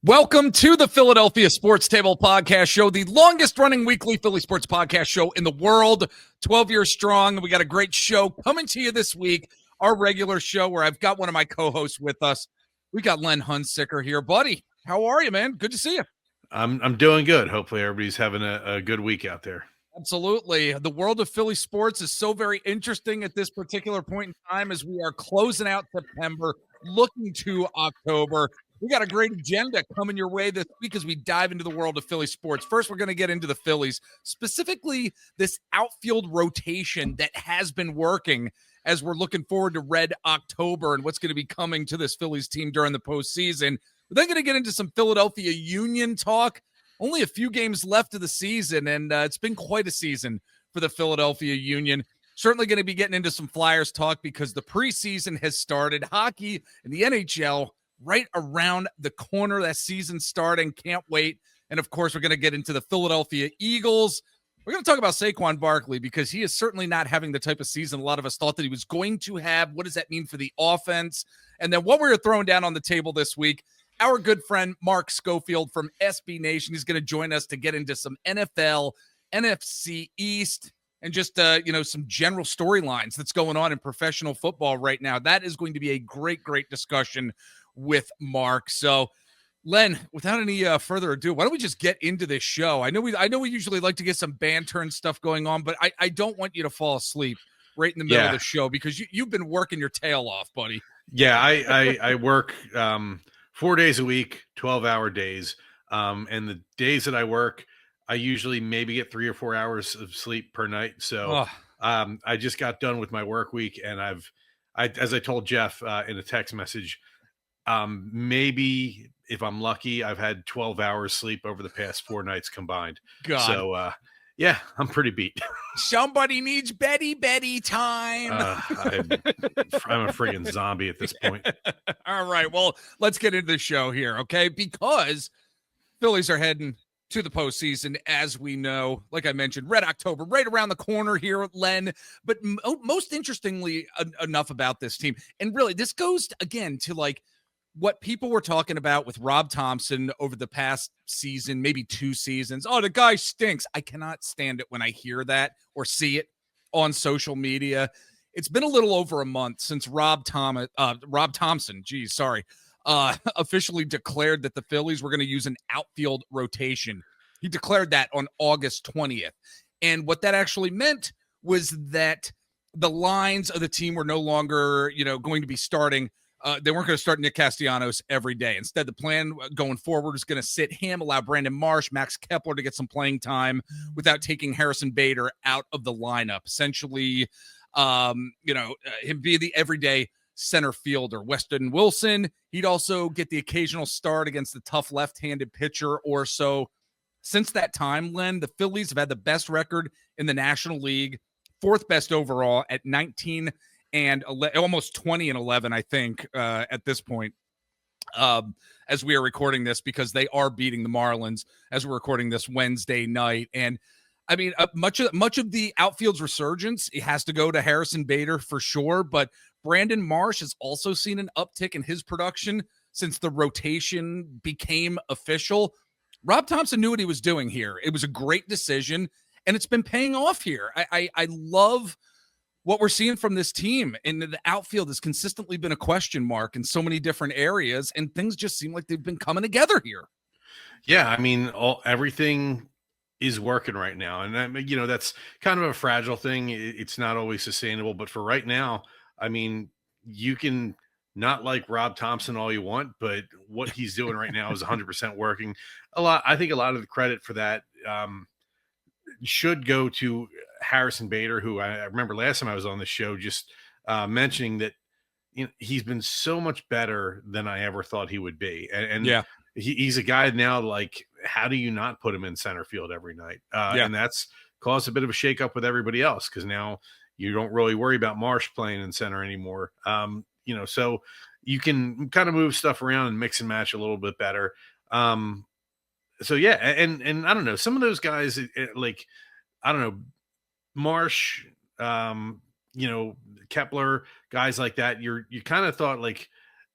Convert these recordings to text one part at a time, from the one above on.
Welcome to the Philadelphia Sports Table Podcast Show, the longest running weekly Philly sports podcast show in the world, 12 years strong. We got a great show coming to you this week, our regular show where I've got one of my co-hosts with us. We got Len Hunsicker here. Buddy, how are you, man? Good to see you. I'm doing good. Hopefully everybody's having a good week out there. Absolutely. The world of Philly sports is so very interesting at this particular point in time as we are closing out September, looking to October. We got a great agenda coming your way this week as we dive into the world of Philly sports. First, we're going to get into the Phillies, specifically this outfield rotation that has been working as we're looking forward to Red October and what's going to be coming to this Phillies team during the postseason. We're then going to get into some Philadelphia Union talk. Only a few games left of the season, and it's been quite a season for the Philadelphia Union. Certainly going to be getting into some Flyers talk because the preseason has started. Hockey and the NHL right around the corner. That season starting. Can't wait. And, of course, we're going to get into the Philadelphia Eagles. We're going to talk about Saquon Barkley because he is certainly not having the type of season a lot of us thought that he was going to have. What does that mean for the offense? And then what we're throwing down on the table this week, our good friend Mark Schofield from SB Nation. He's going to join us to get into some NFL, NFC East, and just, some general storylines that's going on in professional football right now. That is going to be a great, great discussion with Mark. So, Len, without any further ado, why don't we just get into this show? I know we usually like to get some banter and stuff going on, but I don't want you to fall asleep right in the middle of the show because you've been working your tail off, buddy. Yeah, I work 4 days a week, 12-hour days. And the days that I work, I usually maybe get 3 or 4 hours of sleep per night. So I just got done with my work week, and as I told Jeff in a text message, maybe if I'm lucky, I've had 12 hours sleep over the past 4 nights combined. God. So yeah, I'm pretty beat. Somebody needs Betty time. I'm a friggin' zombie at this point. All right, well, let's get into the show here, okay? Because Phillies are heading to the postseason, as we know. Like I mentioned, Red October, right around the corner here, Len. But most interestingly enough about this team, and really this goes, again, to like what people were talking about with Rob Thompson over the past season, maybe 2 seasons. Oh, the guy stinks. I cannot stand it when I hear that or see it on social media. It's been a little over a month since Rob Thompson, officially declared that the Phillies were going to use an outfield rotation. He declared that on August 20th. And what that actually meant was that the lines of the team were no longer, going to be starting. They weren't going to start Nick Castellanos every day. Instead, the plan going forward is going to sit him, allow Brandon Marsh, Max Kepler to get some playing time without taking Harrison Bader out of the lineup. Essentially, him be the everyday center fielder. Weston Wilson, he'd also get the occasional start against the tough left-handed pitcher or so. Since that time, Len, the Phillies have had the best record in the National League, 4th best overall at 19 and almost 20-11, I think, at this point, as we are recording this, because they are beating the Marlins as we're recording this Wednesday night. And I mean, much of the outfield's resurgence, it has to go to Harrison Bader for sure, but Brandon Marsh has also seen an uptick in his production since the rotation became official. Rob Thompson knew what he was doing here. It was a great decision, and it's been paying off here. I love what we're seeing from this team, and the outfield has consistently been a question mark in so many different areas, and things just seem like they've been coming together here. Yeah, I mean, everything is working right now, and that's kind of a fragile thing. It's not always sustainable, but for right now, I mean, you can not like Rob Thompson all you want, but what he's doing right now is 100% working. I think a lot of the credit for that should go to Harrison Bader, who I remember last time I was on the show just mentioning that he's been so much better than I ever thought he would be. And yeah, he's a guy now, like, how do you not put him in center field every night? And that's caused a bit of a shakeup with everybody else, because now you don't really worry about Marsh playing in center anymore. So you can kind of move stuff around and mix and match a little bit better. So yeah, and I don't know, some of those guys, like, I don't know, Marsh, Kepler, guys like that, you kind of thought, like,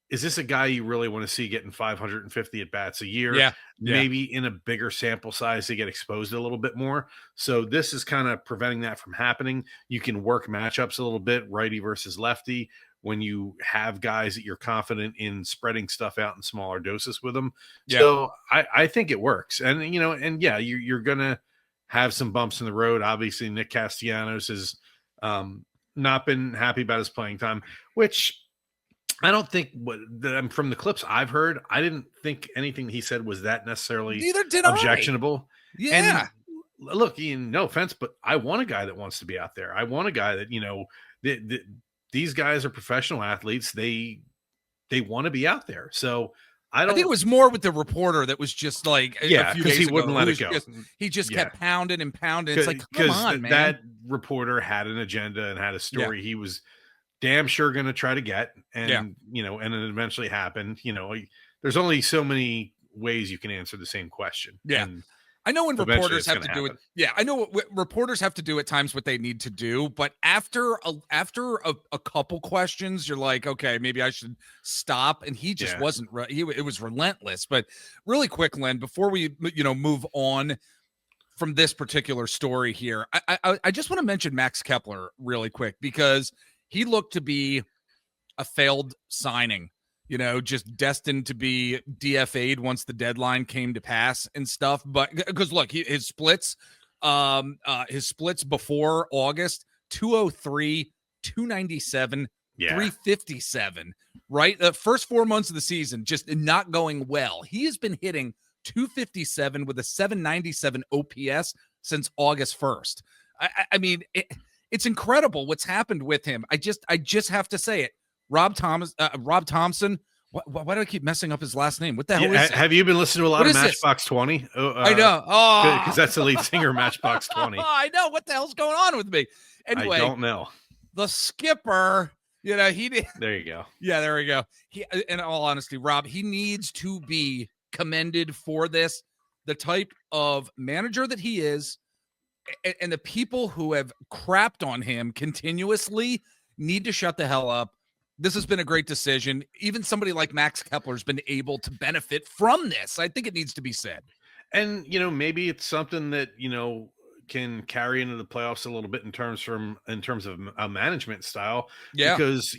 is this a guy you really want to see getting 550 at bats a year? Yeah. Yeah. Maybe in a bigger sample size to get exposed a little bit more. So this is kind of preventing that from happening. You can work matchups a little bit, righty versus lefty, when you have guys that you're confident in spreading stuff out in smaller doses with them. Yeah. So I think it works. And, and yeah, you're going to have some bumps in the road. Obviously, Nick Castellanos has not been happy about his playing time, which I don't think from the clips I've heard, I didn't think anything he said was that necessarily Neither did objectionable. Yeah. And look, Ian, no offense, but I want a guy that wants to be out there. I want a guy that, these guys are professional athletes. They want to be out there. So I think it was more with the reporter that was just like, yeah, a few because days he wouldn't ago, let it go. He just kept pounding and pounding. It's like, come on, man. That reporter had an agenda and had a story he was damn sure going to try to get, and and it eventually happened. There's only so many ways you can answer the same question. Yeah. And I know when reporters have to happen. do it. Yeah, I know what reporters have to do at times what they need to do, but after a couple questions, you're like, okay, maybe I should stop. And he just wasn't. It was relentless. But really quick, Len, before we move on from this particular story here, I just want to mention Max Kepler really quick, because he looked to be a failed signing. Just destined to be DFA'd once the deadline came to pass and stuff. But because look, his splits before August, 203, 297, 357, right? The first 4 months of the season, just not going well. He has been hitting 257 with a 797 OPS since August 1st. I mean, it's incredible what's happened with him. I just have to say it. Rob Thompson. Why do I keep messing up his last name? What the hell is it? Have you been listening to a lot of Matchbox 20? I know. Because that's the lead singer, Matchbox 20. I know. What the hell's going on with me? Anyway, I don't know. The skipper, he did. There you go. Yeah, there we go. In all honesty, Rob, he needs to be commended for this. The type of manager that he is, and the people who have crapped on him continuously need to shut the hell up. This has been a great decision. Even somebody like Max Kepler has been able to benefit from this. I think it needs to be said. And, maybe it's something that, can carry into the playoffs a little bit in terms of a management style. Yeah. Because,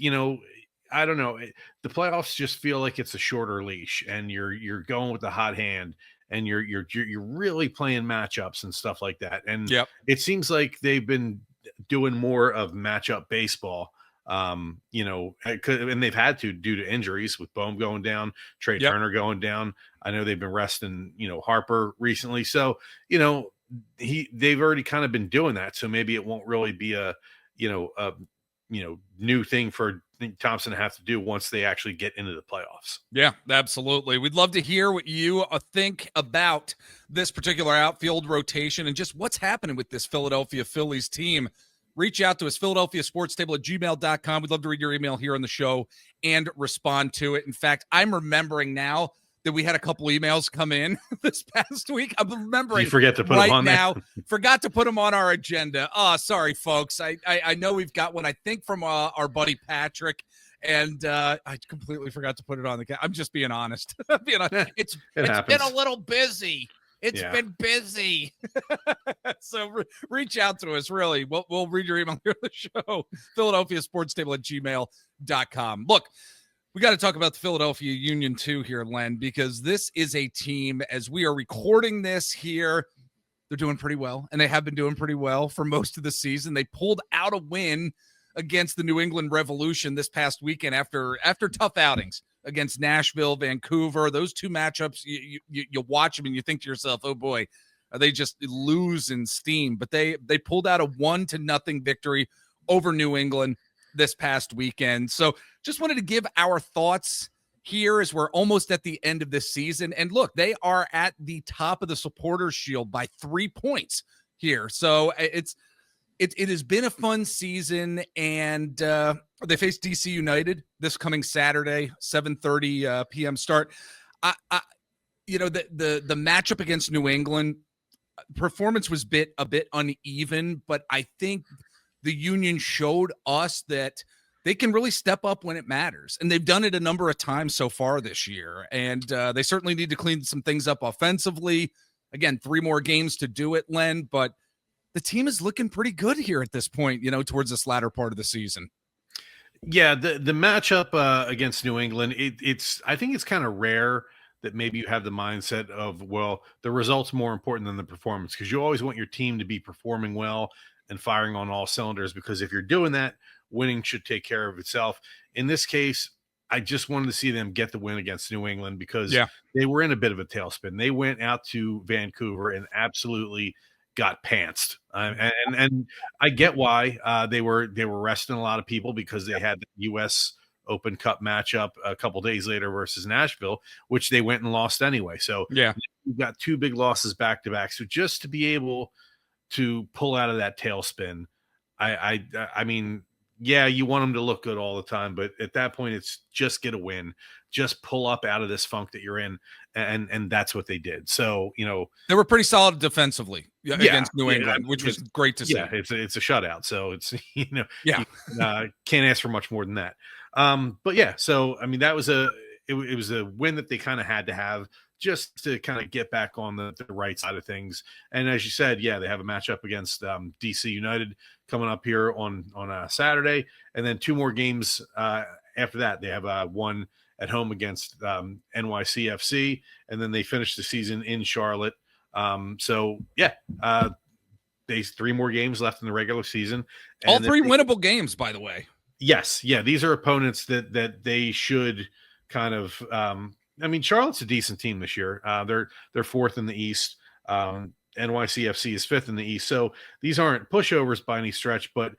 I don't know, the playoffs just feel like it's a shorter leash, and you're going with the hot hand, and you're really playing matchups and stuff like that. And it seems like they've been doing more of matchup baseball. And they've had to, due to injuries, with Bohm going down, Trey Turner going down. I know they've been resting, Harper recently. So, they've already kind of been doing that. So maybe it won't really be a new thing for Thompson to have to do once they actually get into the playoffs. Yeah, absolutely. We'd love to hear what you think about this particular outfield rotation and just what's happening with this Philadelphia Phillies team. Reach out to us, PhiladelphiaSportsTable@gmail.com. We'd love to read your email here on the show and respond to it. In fact, I'm remembering now that we had a couple emails come in this past week. I'm remembering. You forget to put them on now. there. Forgot to put them on our agenda. Oh, sorry, folks. I know we've got one, I think, from our buddy Patrick, and I completely forgot to put it on the. I'm just being honest. It's been a little busy. It's been busy. So reach out to us, really. We'll read your email here on the show, PhiladelphiaSportsTable@gmail.com. Look, we got to talk about the Philadelphia Union too here, Len, because this is a team, as we are recording this here, they're doing pretty well, and they have been doing pretty well for most of the season. They pulled out a win against the New England Revolution this past weekend after tough outings against Nashville, Vancouver. Those two matchups, you watch them and you think to yourself, oh boy, are they just losing steam? But they pulled out a 1-0 victory over New England this past weekend. So just wanted to give our thoughts here as we're almost at the end of this season. And look, they are at the top of the Supporters Shield by 3 points here. So it has been a fun season, and they face DC United this coming Saturday, 7:30 p.m. start. The matchup against New England, performance was a bit uneven, but I think the Union showed us that they can really step up when it matters. And they've done it a number of times so far this year. And they certainly need to clean some things up offensively. Again, 3 more games to do it, Len, but the team is looking pretty good here at this point, towards this latter part of the season. Yeah, the matchup against New England, it's I think it's kind of rare that maybe you have the mindset of, well, the result's more important than the performance, because you always want your team to be performing well and firing on all cylinders, because if you're doing that, winning should take care of itself. In this case, I just wanted to see them get the win against New England because Yeah. they were in a bit of a tailspin. They went out to Vancouver and absolutely got pantsed. And I get why they were resting a lot of people, because they had the U.S. Open Cup matchup a couple days later versus Nashville, which they went and lost anyway. So Yeah. you've got 2 big losses back to back. So just to be able to pull out of that tailspin, I mean, yeah, you want them to look good all the time, but at that point, it's just get a win, just pull up out of this funk that you're in, and that's what they did. So They were pretty solid defensively against New England, which was great to see. Yeah, it's a shutout, so it's Yeah. you can't ask for much more than that. But yeah, so I mean, that was it was a win that they kind of had to have just to kind of get back on the right side of things. And as you said, yeah, they have a matchup against DC United coming up here on Saturday, and then 2 more games after that. They have one at home against NYCFC, and then they finish the season in Charlotte. So yeah, there's 3 more games left in the regular season. All 3 winnable games, by the way. Yes, yeah, these are opponents that they should kind of. I mean, Charlotte's a decent team this year. They're 4th in the East. NYCFC is 5th in the East. So these aren't pushovers by any stretch. But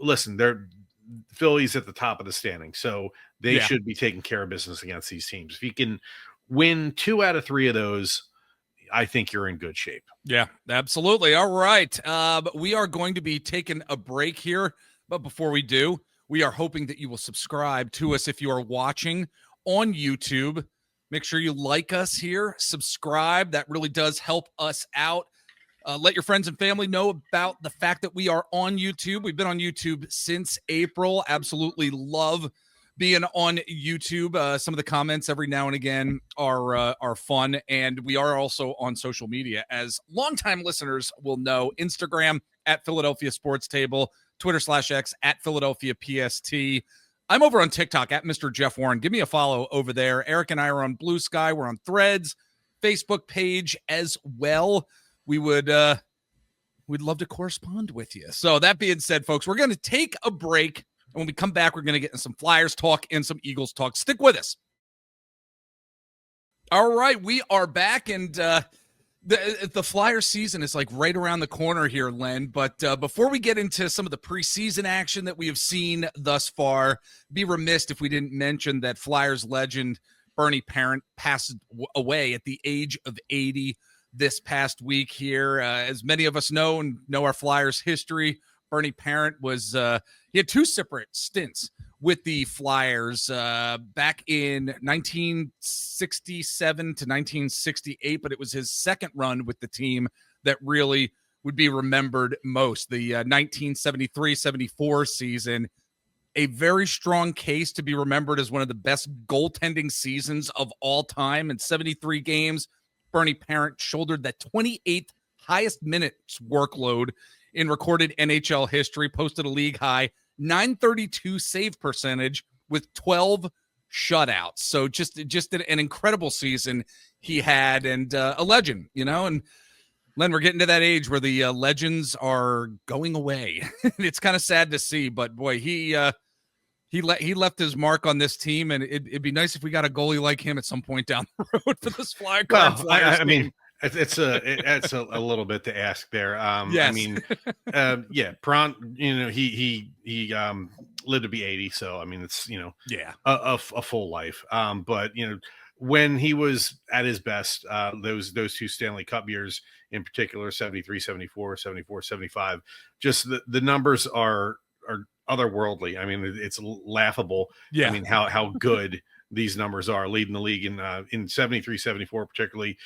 listen, they're Phillies at the top of the standing, so they should be taking care of business against these teams. If you can win 2 out of 3 of those, I think you're in good shape. Yeah, absolutely. All right. We are going to be taking a break here. But before we do, we are hoping that you will subscribe to us if you are watching on YouTube. Make sure you like us here, subscribe. That really does help us out. Let your friends and family know about the fact that we are on YouTube. We've been on YouTube since April. Absolutely love being on YouTube. Some of the comments every now and again are fun. And we are also on social media. As longtime listeners will know, Instagram at Philadelphia Sports Table, Twitter/X at Philadelphia PST. I'm over on TikTok at Mr. Jeff Warren. Give me a follow over there. Eric and I are on Blue Sky. We're on Threads, Facebook page as well. We'd love to correspond with you. So that being said, folks, we're going to take a break. And when we come back, we're going to get in some Flyers talk and some Eagles talk. Stick with us. All right, we are back, and the Flyer season is like right around the corner here, Len. But before we get into some of the preseason action that we have seen thus far, be remiss if we didn't mention that Flyers legend Bernie Parent passed away at the age of 80 this past week here. As many of us know and know our Flyers history, Bernie Parent was he had 2 separate stints with the Flyers back in 1967 to 1968, but it was his second run with the team that really would be remembered most. The 1973-74 season, a very strong case to be remembered as one of the best goaltending seasons of all time. In 73 games, Bernie Parent shouldered that 28th highest minutes workload in recorded NHL history, posted a league high 932 save percentage with 12 shutouts. So just an incredible season he had, and a legend, and Len, we're getting to that age where the legends are going away. It's kind of sad to see, but boy, he left his mark on this team, and it'd be nice if we got a goalie like him at some point down the road for this Flyers. I mean, it's a little bit to ask there. Yes. I mean, yeah, Pront, he lived to be 80, so I mean, it's a full life. But when he was at his best, those 2 Stanley Cup years in particular, 73, 74, 74, 75, just the numbers are otherworldly. I mean, it's laughable. Yeah. I mean, how good these numbers are, leading the league in 73, 74, particularly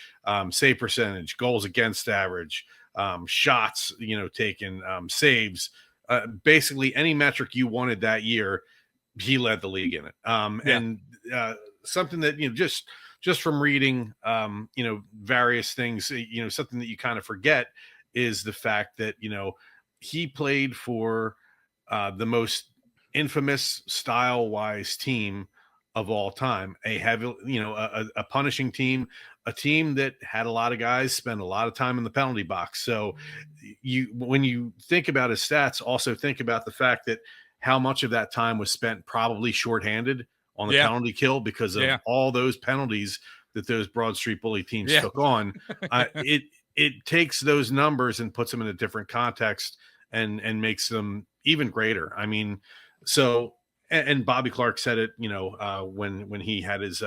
save percentage, goals against average, shots, taken, saves, basically any metric you wanted that year. he led the league in it. Yeah. And something that, just from reading, various things, something that you kind of forget is the fact that, he played for the most infamous style wise team of all time, a heavy, a punishing team, a team that had a lot of guys spend a lot of time in the penalty box. So when you think about his stats, also think about the fact that how much of that time was spent probably shorthanded on the Yeah. penalty kill because of Yeah. all those penalties that those Broad Street Bully teams Yeah. took on. It takes those numbers and puts them in a different context and makes them even greater. I mean, so and Bobby Clark said it, when he had his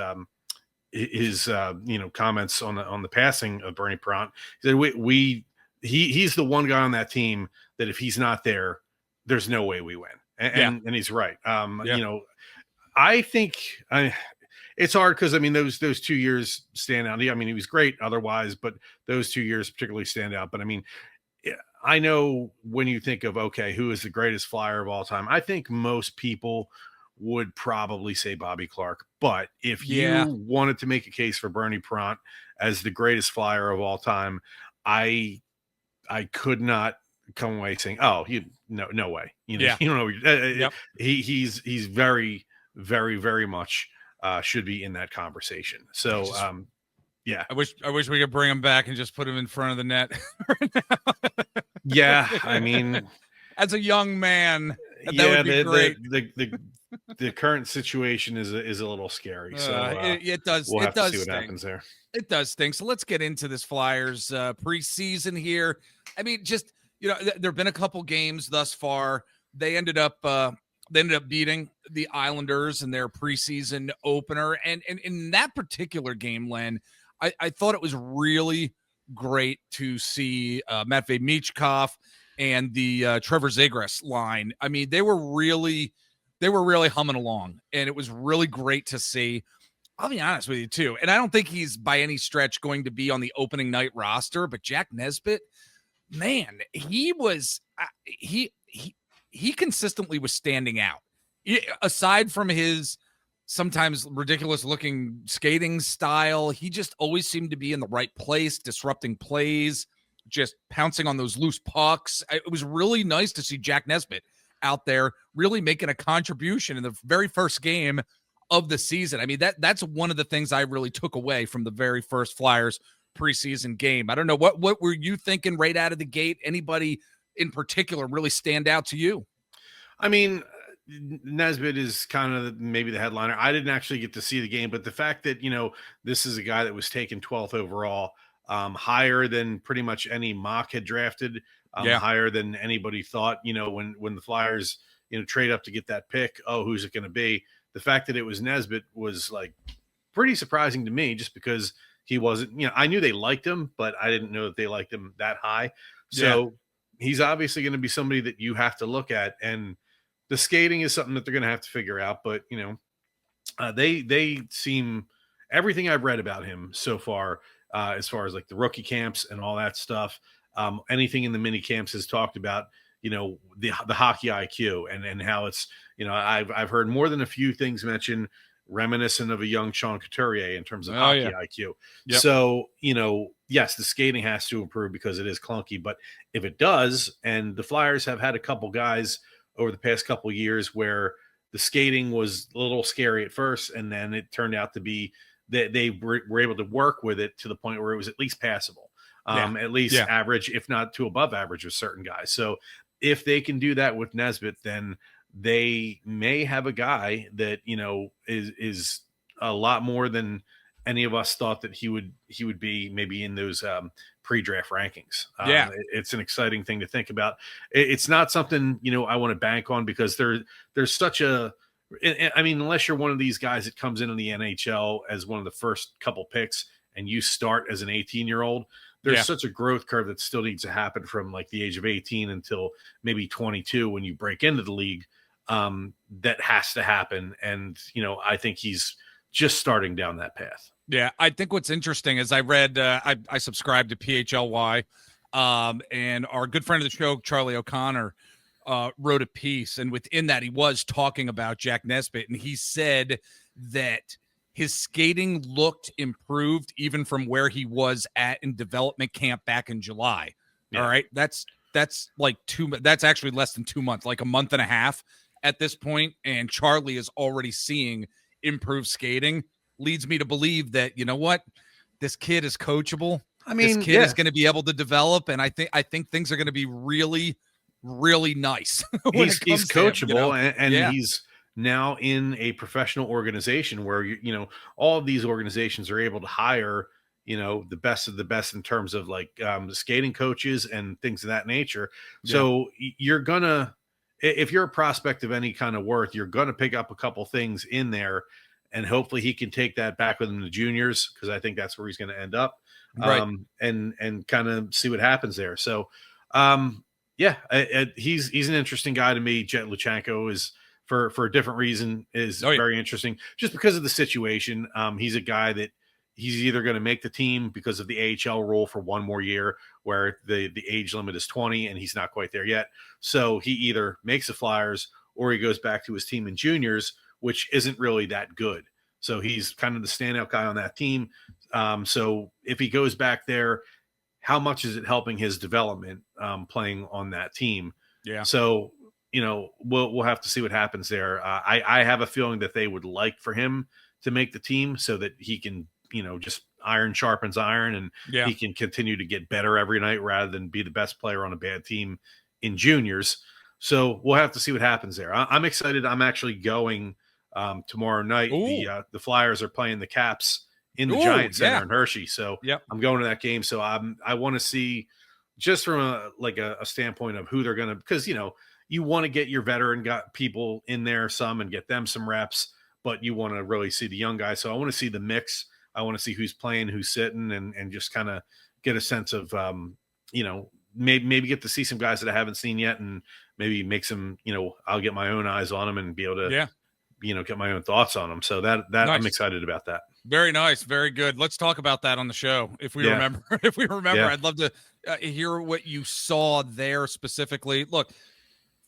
comments on the passing of Bernie Prant. He said he's the one guy on that team that if he's not there, there's no way we win. And he's right. I think it's hard because those 2 years stand out. I mean, he was great otherwise, but those 2 years particularly stand out. But I mean, I know when you think of, okay, who is the greatest flyer of all time? I think most people would probably say Bobby Clark. But if you wanted to make a case for Bernie Prant as the greatest flyer of all time, I could not come away saying, "Oh, no way." You don't know. He's very, very, very much should be in that conversation. So, yeah. I wish we could bring him back and just put him in front of the net right now. Yeah, I mean, as a young man, that would be great. The current situation is a little scary. So it does. We'll it have does to see stink. what happens there. It does stink. So let's get into this Flyers preseason here. I mean, just there've been a couple games thus far. They ended up beating the Islanders in their preseason opener, and in that particular game, Len, I thought it was really great to see Matvei Michkov and the Trevor Zegras line. I mean, they were really humming along, and it was really great to see. I'll be honest with you too, and I don't think he's by any stretch going to be on the opening night roster, but Jack Nesbitt, man, he was he consistently was standing out. Aside from his sometimes ridiculous looking skating style, he just always seemed to be in the right place, disrupting plays, just pouncing on those loose pucks. It was really nice to see Jack Nesbitt out there really making a contribution in the very first game of the season. I mean, that's one of the things I really took away from the very first Flyers preseason game. I don't know, what were you thinking right out of the gate? Anybody in particular really stand out to you? I mean, Nesbitt is kind of maybe the headliner. I didn't actually get to see the game, but the fact that, this is a guy that was taken 12th overall, higher than pretty much any mock had drafted, higher than anybody thought, when the Flyers, trade up to get that pick. Oh, who's it going to be? The fact that it was Nesbitt was like pretty surprising to me, just because he wasn't, I knew they liked him, but I didn't know that they liked him that high. So he's obviously going to be somebody that you have to look at, and the skating is something that they're going to have to figure out. But, they seem, everything I've read about him so far, as far as like the rookie camps and all that stuff, anything in the mini camps has talked about, the hockey IQ and how it's, I've heard more than a few things mentioned reminiscent of a young Sean Couturier in terms of hockey IQ. Yep. So, yes, the skating has to improve because it is clunky, but if it does, and the Flyers have had a couple guys over the past couple of years where the skating was a little scary at first, and then it turned out to be that they were able to work with it to the point where it was at least passable, at least average, if not to above average with certain guys. So if they can do that with Nesbitt, then they may have a guy that, is a lot more than any of us thought that he would be, maybe in those pre-draft rankings. It's an exciting thing to think about. It's not something, I want to bank on, because there's such a, I mean, unless you're one of these guys that comes into the NHL as one of the first couple picks and you start as an 18-year-old, there's such a growth curve that still needs to happen from like the age of 18 until maybe 22 when you break into the league. That has to happen. And, I think he's just starting down that path. Yeah, I think what's interesting is I read, I subscribe to PHLY, and our good friend of the show, Charlie O'Connor, wrote a piece, and within that, he was talking about Jack Nesbitt, and he said that his skating looked improved even from where he was at in development camp back in July. Yeah. All right, that's like that's actually less than 2 months, like a month and a half at this point, and Charlie is already seeing improved skating. Leads me to believe that, you know what, this kid is coachable. I This mean, kid is going to be able to develop, and I think things are going to be really, really nice. He's coachable, to him, you know? and Yeah. he's now in a professional organization where all of these organizations are able to hire the best of the best in terms of like skating coaches and things of that nature. So you're gonna, if you're a prospect of any kind of worth, you're gonna pick up a couple things in there, and hopefully he can take that back with him to juniors, because I think that's where he's going to end up. Right. And kind of see what happens there. So yeah, he's an interesting guy to me. Jet Luchenko is, for a different reason, is very interesting, just because of the situation. He's a guy that he's either going to make the team because of the AHL rule for one more year, where the age limit is 20 and he's not quite there yet. So he either makes the Flyers or he goes back to his team in juniors, which isn't really that good. So he's kind of the standout guy on that team. So if he goes back there, how much is it helping his development playing on that team? Yeah. So, we'll have to see what happens there. I have a feeling that they would like for him to make the team so that he can, just iron sharpens iron, and he can continue to get better every night rather than be the best player on a bad team in juniors. So we'll have to see what happens there. I'm excited. I'm actually going tomorrow night. The Flyers are playing the Caps in the Giant Center in Hershey. So I'm going to that game. So I want to see, just from a standpoint of who they're going to, because, you want to get your veteran people in there some and get them some reps, but you want to really see the young guys. So I want to see the mix. I want to see who's playing, who's sitting, and just kind of get a sense of, maybe get to see some guys that I haven't seen yet, and maybe make some, I'll get my own eyes on them and be able to, get my own thoughts on them. So that nice. I'm excited about that. Very nice. Very good. Let's talk about that on the show. If we remember, I'd love to hear what you saw there specifically. Look,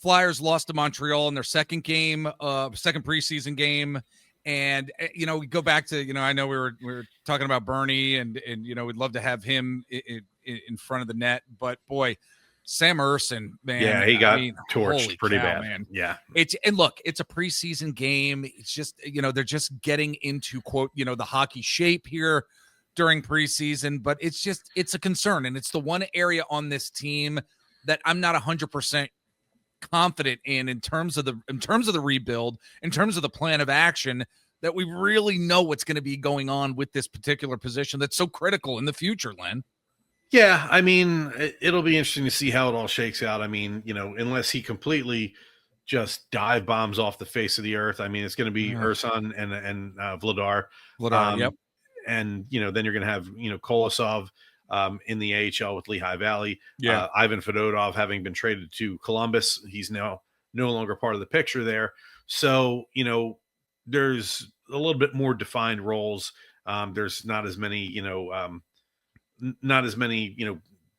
Flyers lost to Montreal in their second preseason game. And, we go back to, I know we were talking about Bernie and we'd love to have him in front of the net, but boy, Sam Urson, man. Yeah, he got torched pretty bad, man. Yeah. It's a preseason game. It's just, they're just getting into, quote, the hockey shape here during preseason, but it's a concern. And it's the one area on this team that I'm not 100% confident in terms of the rebuild, in terms of the plan of action, that we really know what's going to be going on with this particular position that's so critical in the future, Len. Yeah, I mean, it'll be interesting to see how it all shakes out. I mean, unless he completely just dive bombs off the face of the earth, I mean, it's going to be Urson and Vladar. Yep. And, then you're going to have, Kolosov in the AHL with Lehigh Valley. Yeah. Ivan Fedotov having been traded to Columbus. He's now no longer part of the picture there. So, there's a little bit more defined roles. There's not as many,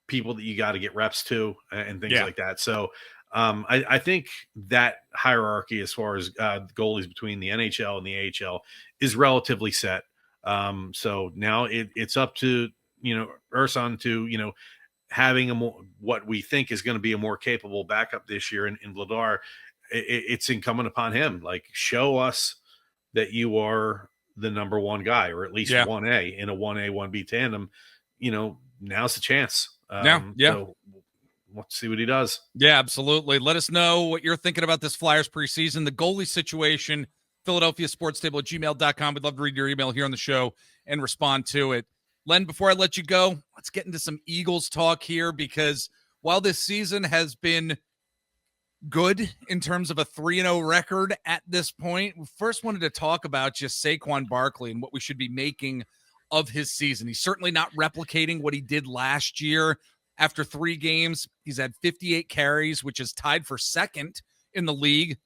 people that you got to get reps to and things like that. So I think that hierarchy, as far as goalies between the NHL and the AHL, is relatively set. So now it's up to, Urson to, having what we think is going to be a more capable backup this year in Vladar. It's incumbent upon him. Like, show us that you are the number one guy, or at least 1A in a 1A, 1B tandem. Now's the chance. So let's see what he does. Yeah, absolutely. Let us know what you're thinking about this Flyers preseason, the goalie situation, PhiladelphiaSportsTable@gmail.com. We'd love to read your email here on the show and respond to it. Len, before I let you go, let's get into some Eagles talk here, because while this season has been good in terms of a 3-0 record at this point, we first wanted to talk about just Saquon Barkley and what we should be making of his season. He's certainly not replicating what he did last year. After 3 games, he's had 58 carries, which is tied for second in the league,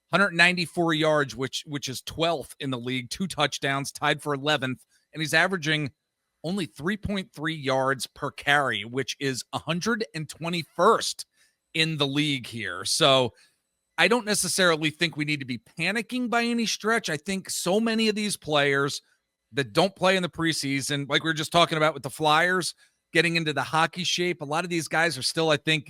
194 yards, which is 12th in the league, 2 touchdowns, tied for 11th, and he's averaging only 3.3 yards per carry, which is 121st in the league here. So I don't necessarily think we need to be panicking by any stretch. I think so many of these players that don't play in the preseason, like we were just talking about with the Flyers, getting into the hockey shape, a lot of these guys are still, I think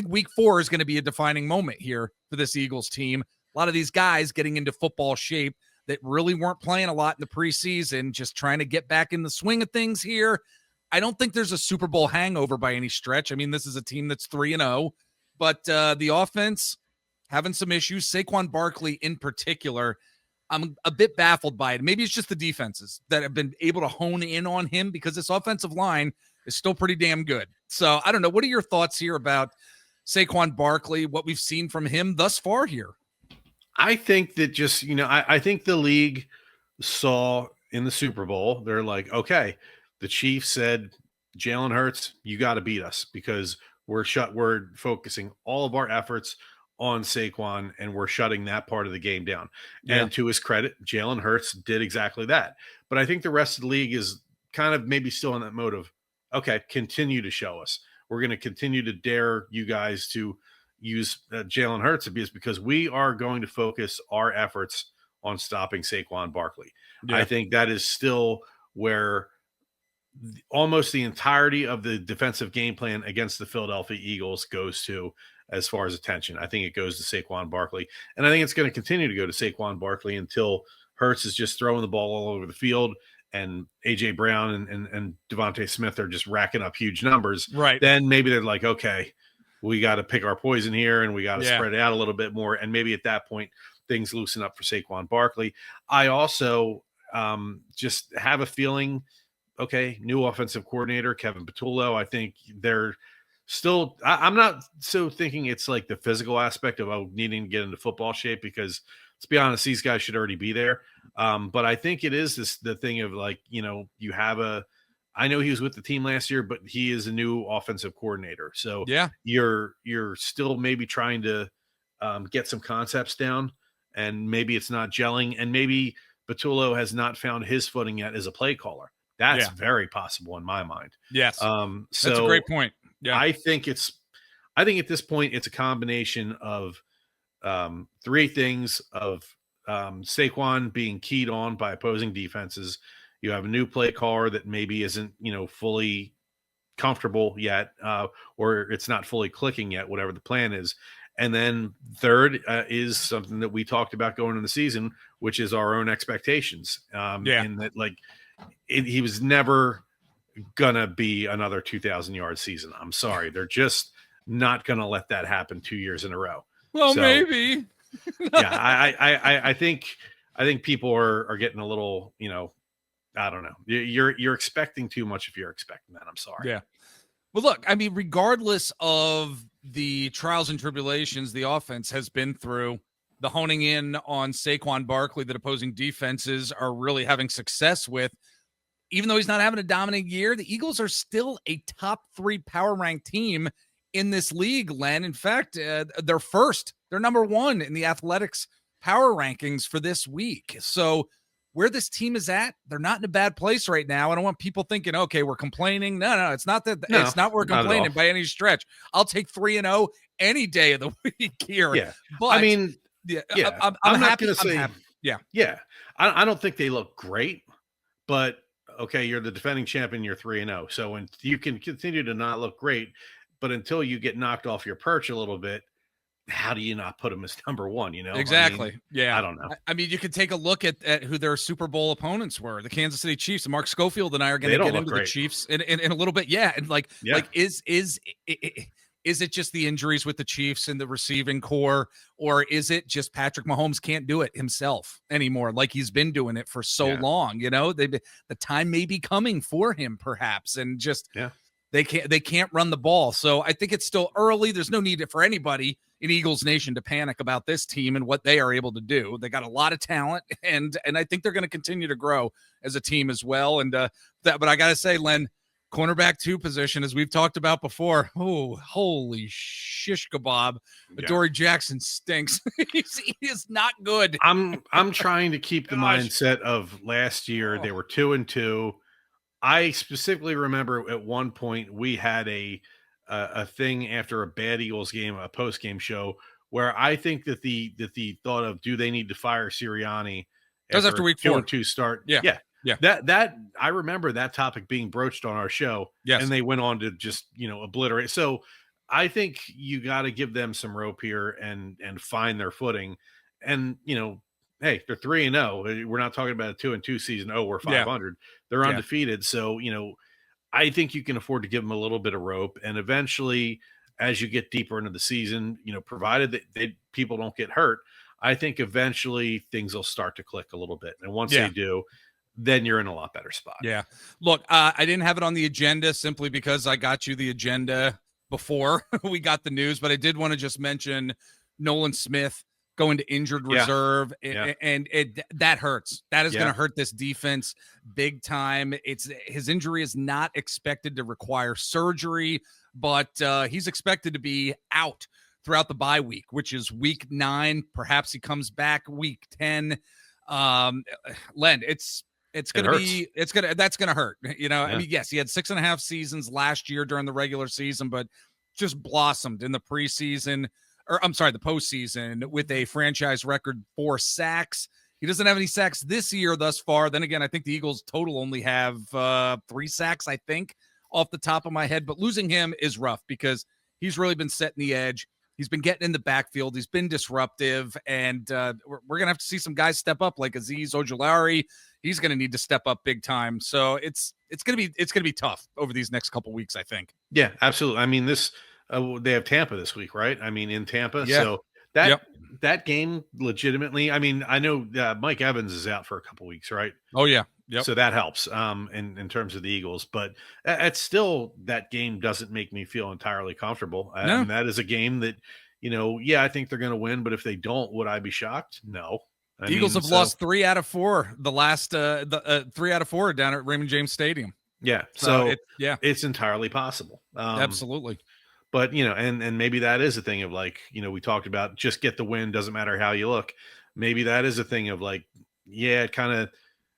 week 4 is going to be a defining moment here for this Eagles team. A lot of these guys getting into football shape that really weren't playing a lot in the preseason, just trying to get back in the swing of things here. I don't think there's a Super Bowl hangover by any stretch. I mean, this is a team that's 3-0, but the offense having some issues. Saquon Barkley in particular, I'm a bit baffled by it. Maybe it's just the defenses that have been able to hone in on him because this offensive line is still pretty damn good. So I don't know. What are your thoughts here about Saquon Barkley, what we've seen from him thus far here? I think that just, I think the league saw in the Super Bowl, they're like, okay, the Chiefs said, Jalen Hurts, you got to beat us because we're focusing all of our efforts on Saquon and we're shutting that part of the game down. Yeah. And to his credit, Jalen Hurts did exactly that. But I think the rest of the league is kind of maybe still in that mode of, okay, continue to show us. We're going to continue to dare you guys to use Jalen Hurts abuse because we are going to focus our efforts on stopping Saquon Barkley. Yeah. I think that is still where almost the entirety of the defensive game plan against the Philadelphia Eagles goes to as far as attention. I think it goes to Saquon Barkley, and I think it's going to continue to go to Saquon Barkley until Hurts is just throwing the ball all over the field and A.J. Brown and Devontae Smith are just racking up huge numbers. Right. Then maybe they're like, okay, we got to pick our poison here and we got to spread it out a little bit more. And maybe at that point, things loosen up for Saquon Barkley. I also just have a feeling, okay, new offensive coordinator, Kevin Patullo. I think they're still, I'm not so thinking it's like the physical aspect of needing to get into football shape because let's be honest, these guys should already be there. But I think it is the thing of like, you have I know he was with the team last year, but he is a new offensive coordinator. So yeah, you're still maybe trying to get some concepts down and maybe it's not gelling and maybe Patullo has not found his footing yet as a play caller. That's very possible in my mind. Yes. So that's a great point. Yeah. I think at this point, it's a combination of three things of Saquon being keyed on by opposing defenses. You have a new play caller that maybe isn't, fully comfortable yet, or it's not fully clicking yet, whatever the plan is. And then third is something that we talked about going into the season, which is our own expectations. And that he was never gonna be another 2,000 yard season. I'm sorry. They're just not going to let that happen 2 years in a row. Well, so, maybe. I think people are getting a little, I don't know. You're expecting too much if you're expecting that. I'm sorry. Yeah. Well, look, I mean, regardless of the trials and tribulations the offense has been through, the honing in on Saquon Barkley that opposing defenses are really having success with, even though he's not having a dominant year, the Eagles are still a top 3 power ranked team in this league, Len. In fact, they're first. They're number 1 in the Athletics power rankings for this week. So where this team is at, they're not in a bad place right now. I don't want people thinking, okay, we're complaining. No, it's not that. No, it's not we're complaining by any stretch. I'll take 3-0 any day of the week here. Yeah. But I mean, I'm happy. I'm happy. Yeah. I don't think they look great, but okay, you're the defending champion, you're 3-0. So when you can continue to not look great, but until you get knocked off your perch a little bit, how do you not put them as number 1? Exactly. I don't know. I mean, you can take a look at who their Super Bowl opponents were. The Kansas City Chiefs. And Mark Schofield and I are going to get into the Chiefs in a little bit. Yeah. And is it just the injuries with the Chiefs and the receiving core, or is it just Patrick Mahomes can't do it himself anymore like he's been doing it for so long? The time may be coming for him perhaps, and just they can't run the ball. So I think it's still early. There's no need for anybody in Eagles Nation to panic about this team and what they are able to do. They got a lot of talent, and I think they're going to continue to grow as a team as well. And but I got to say, Len, cornerback 2 position, as we've talked about before. Oh, holy shish kebab. Adoree Jackson stinks. He is not good. I'm trying to keep the mindset of last year. They were 2-2. I specifically remember at one point we had a a thing after a bad Eagles game, a post game show, where I think that the thought of do they need to fire Sirianni That was after after a week 4. 2-2 start? Yeah. Yeah, Yeah. that I remember that topic being broached on our show, Yes. and they went on to just obliterate. So I think you got to give them some rope here and find their footing. And hey, they're 3-0. We're not talking about a 2-2 season. Oh, we're Yeah. 500. They're Yeah. undefeated. So I think you can afford to give them a little bit of rope, and eventually, as you get deeper into the season, provided that people don't get hurt, I think eventually things will start to click a little bit. And once Yeah. they do, then you're in a lot better spot. Yeah. Look, I didn't have it on the agenda simply because I got you the agenda before we got the news, but I did want to just mention Nolan Smith going to injured reserve, and that hurts. That is going to hurt this defense big time. His injury is not expected to require surgery, but he's expected to be out throughout the bye week, which is week 9. Perhaps he comes back week 10. Len, that's going to hurt. I mean, yes, he had 6.5 seasons last year during the regular season, but just blossomed in the preseason, or I'm sorry, the postseason with a franchise record 4 sacks. He doesn't have any sacks this year thus far. Then again, I think the Eagles total only have 3 sacks, I think, off the top of my head. But losing him is rough because he's really been setting the edge. He's been getting in the backfield. He's been disruptive, and we're going to have to see some guys step up, like Azeez Ojulari. He's going to need to step up big time. So it's going to be tough over these next couple weeks, I think. Yeah, absolutely. I mean, they have Tampa this week, right? I mean, in Tampa. Yeah. So that game legitimately, I mean, I know Mike Evans is out for a couple weeks, right? Oh yeah. Yep. So that helps in terms of the Eagles, but it's still, that game doesn't make me feel entirely comfortable. No. I mean, that is a game that, I think they're going to win, but if they don't, would I be shocked? No. The Eagles have lost 3 out of 4. The last 3 out of 4 down at Raymond James Stadium. Yeah. So it's entirely possible. Absolutely. But, and maybe that is a thing of like, we talked about just get the win. Doesn't matter how you look. Maybe that is a thing of like, it kind of,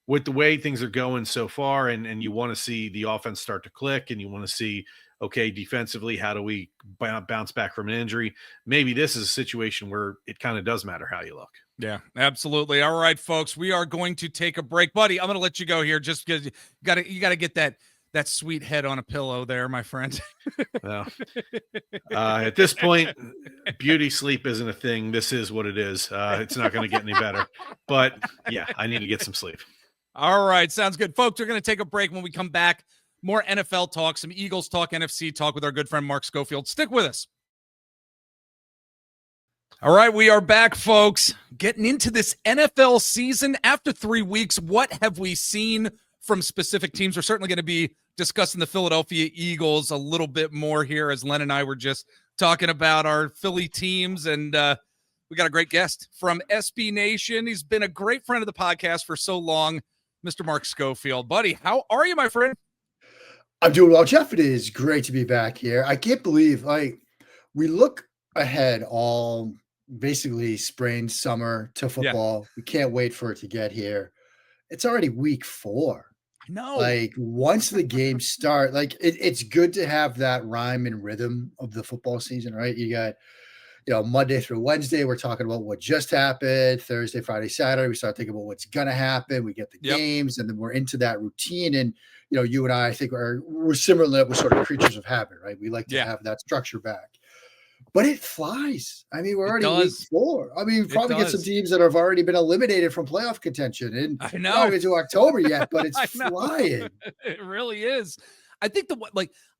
with the way things are going so far, and you want to see the offense start to click, and you want to see, okay, defensively, how do we bounce back from an injury? Maybe this is a situation where it kind of does matter how you look. Yeah, absolutely. All right, folks, we are going to take a break. Buddy, I'm going to let you go here just because you got to get that sweet head on a pillow there, my friend. Well, at this point, beauty sleep isn't a thing. This is what it is. It's not going to get any better. But yeah, I need to get some sleep. All right, sounds good. Folks, we're going to take a break. When we come back, more NFL talk, some Eagles talk, NFC talk with our good friend Mark Schofield. Stick with us. All right, we are back, folks. Getting into this NFL season after 3 weeks. What have we seen from specific teams? We're certainly going to be discussing the Philadelphia Eagles a little bit more here, as Len and I were just talking about our Philly teams, and we got a great guest from SB Nation. He's been a great friend of the podcast for so long, Mr. Mark Schofield. Buddy, how are you, my friend? I'm doing well, Jeff. It is great to be back here. I can't believe, we look ahead all basically spring, summer to football. We can't wait for it to get here. It's already week 4. No. Once the games start, it's good to have that rhyme and rhythm of the football season, right? You got, Monday through Wednesday, we're talking about what just happened. Thursday, Friday, Saturday, we start thinking about what's going to happen. We get the games, and then we're into that routine. And, you and I think we're similar. We're sort of creatures of habit, right? We like to have that structure back. But it flies. I mean, we're already week 4. I mean, probably get some teams that have already been eliminated from playoff contention. And I know. Not even to October yet, but it's flying. It really is. I think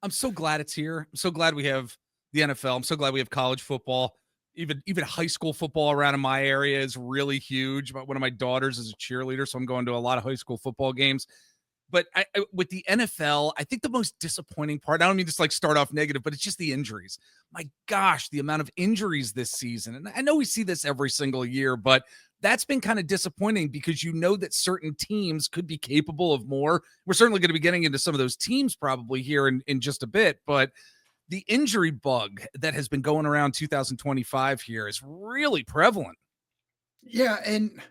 I'm so glad it's here. I'm so glad we have the NFL. I'm so glad we have college football. Even high school football around in my area is really huge. But one of my daughters is a cheerleader, so I'm going to a lot of high school football games. But with the NFL, I think the most disappointing part, I don't mean to start off negative, but it's just the injuries. My gosh, the amount of injuries this season. And I know we see this every single year, but that's been kind of disappointing because that certain teams could be capable of more. We're certainly going to be getting into some of those teams probably here in just a bit, but the injury bug that has been going around 2025 here is really prevalent. Yeah, and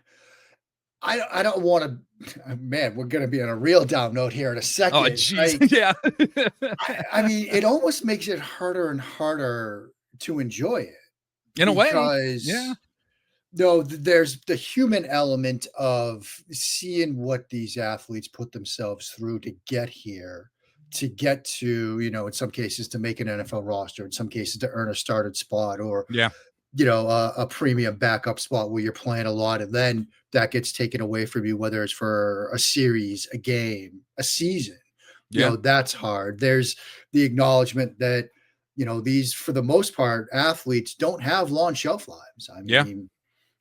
I don't want to, man, we're going to be on a real down note here in a Oh, second. jeez. Like, Yeah. I mean, it almost makes it harder and harder to enjoy it In a way. Yeah. because no, there's the human element of seeing what these athletes put themselves through to get here, to get to, in some cases to make an NFL roster, in some cases to earn a started spot or, Yeah. a premium backup spot where you're playing a lot and then that gets taken away from you, whether it's for a series, a game, a season. Yeah. That's hard. There's the acknowledgement that, these, for the most part, athletes don't have long shelf lives. I Yeah. mean,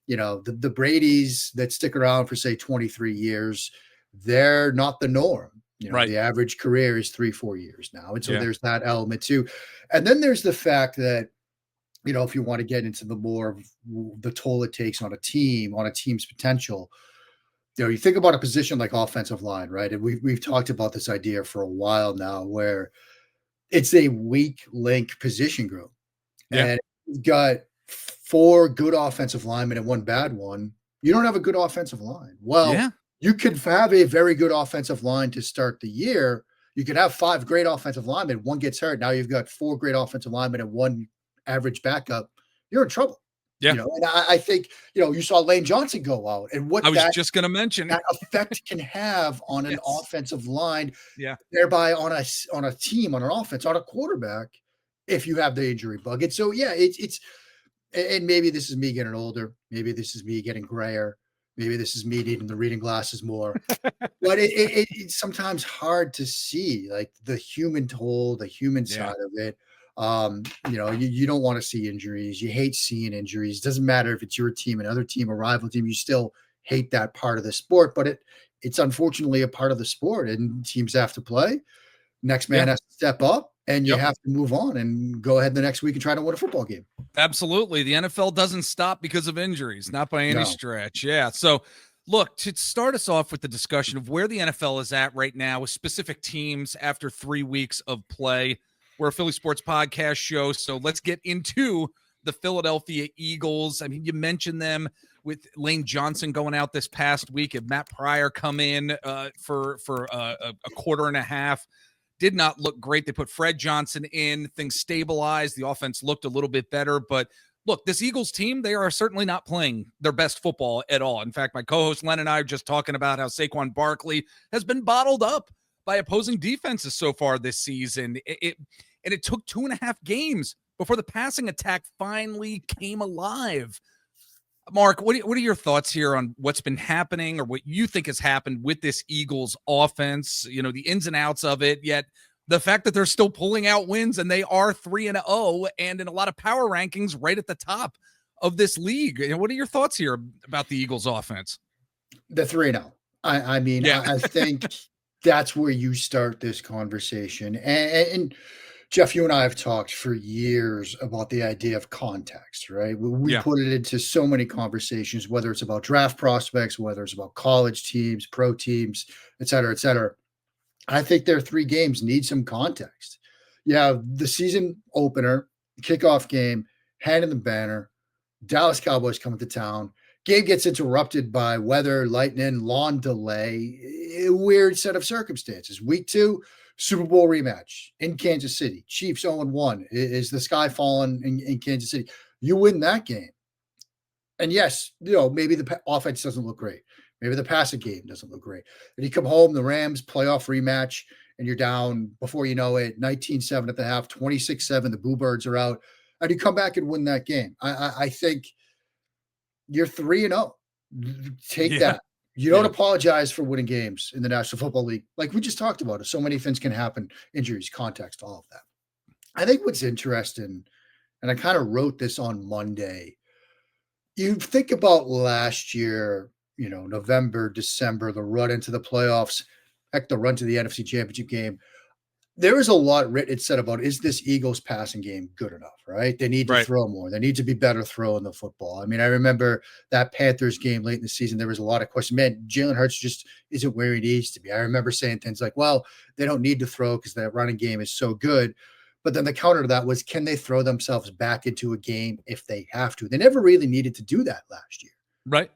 the Brady's that stick around for say 23 years, they're not the norm. Right. The average career is 3-4 years now. And so Yeah. there's that element too. And then there's the fact that, if you want to get into the more of the toll it takes on a team, on a team's potential, you think about a position like offensive line, right? And we've talked about this idea for a while now where it's a weak link position group. Yeah. And you've got 4 good offensive linemen and 1 bad one. You don't have a good offensive line. Well, Yeah. you could have a very good offensive line to start the year. You could have 5 great offensive linemen. 1 gets hurt. Now you've got 4 great offensive linemen and 1 average backup. You're in trouble. Yeah. And I think, you saw Lane Johnson go out and what I was just going to mention. that effect can have on an Yes. offensive line, Yeah. thereby on a team, on an offense, on a quarterback, if you have the injury bug. And so, yeah, it's and maybe this is me getting older. Maybe this is me getting grayer. Maybe this is me needing the reading glasses more. But it's sometimes hard to see like the human toll, the human side of it. You don't want to see injuries. You hate seeing injuries. Doesn't matter if it's your team, another team, a rival team. You still hate that part of the sport. But it's unfortunately a part of the sport, and teams have to play. Next man has to step up, and you have to move on and go ahead the next week and try to win a football game. Absolutely. The NFL doesn't stop because of injuries, not by any stretch. Yeah. So, look, to start us off with the discussion of where the NFL is at right now with specific teams after 3 weeks of play, we're a Philly sports podcast show. So let's get into the Philadelphia Eagles. I mean, you mentioned them with Lane Johnson going out this past week and Matt Pryor come in for a quarter and a half. Did not look great. They put Fred Johnson in. Things stabilized. The offense looked a little bit better. But look, this Eagles team, they are certainly not playing their best football at all. In fact, my co-host Len and I are just talking about how Saquon Barkley has been bottled up by opposing defenses so far this season. It took 2.5 games before the passing attack finally came alive. Mark, what are your thoughts here on what's been happening or what you think has happened with this Eagles offense, the ins and outs of it, yet the fact that they're still pulling out wins and they are 3-0 and in a lot of power rankings right at the top of this league. What are your thoughts here about the Eagles offense? The 3-0. I mean, I think that's where you start this conversation. And Jeff, you and I have talked for years about the idea of context, right? We put it into so many conversations, whether it's about draft prospects, whether it's about college teams, pro teams, et cetera, et cetera. I think their 3 games need some context. You have the season opener, kickoff game, handing the banner, Dallas Cowboys coming to town. Game gets interrupted by weather, lightning, lawn delay, a weird set of circumstances. Week 2, Super Bowl rematch in Kansas City. Chiefs 0-1. Is the sky falling in Kansas City? You win that game. And yes, maybe the offense doesn't look great. Maybe the passing game doesn't look great. And you come home, the Rams playoff rematch, and you're down before you know it, 19-7 at the half, 26-7. The Boo Birds are out. And you come back and win that game. I think you're 3-0. Take that. You don't apologize for winning games in the National Football League. Like we just talked about it. So many things can happen, injuries, context, all of that. I think what's interesting, and I kind of wrote this on Monday, you think about last year, November, December, the run into the playoffs, heck, the run to the NFC Championship game. There is a lot written and said about, is this Eagles passing game good enough, right? They need to throw more. They need to be better throwing the football. I mean, I remember that Panthers game late in the season, there was a lot of questions. Man, Jalen Hurts just isn't where he needs to be. I remember saying things like, well, they don't need to throw because that running game is so good. But then the counter to that was, can they throw themselves back into a game if they have to? They never really needed to do that last year. Right.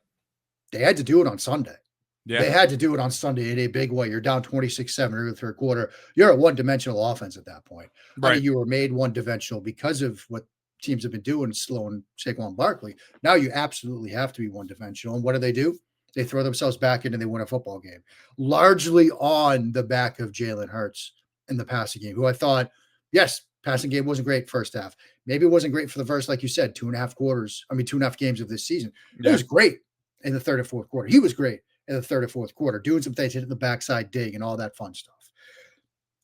They had to do it on Sunday. Yeah. They had to do it on Sunday in a big way. You're down 26-7 in the third quarter. You're a one-dimensional offense at that point. I Right. mean, you were made one-dimensional because of what teams have been doing, slowing Saquon Barkley. Now you absolutely have to be one-dimensional. And what do? They throw themselves back in and they win a football game, largely on the back of Jalen Hurts in the passing game, who I thought, yes, passing game wasn't great first half. Maybe it wasn't great for the first, like you said, 2.5 games of this season. It Yeah. was great in the third and fourth quarter. He was great in the third and fourth quarter, doing some things, hitting the backside dig and all that fun stuff.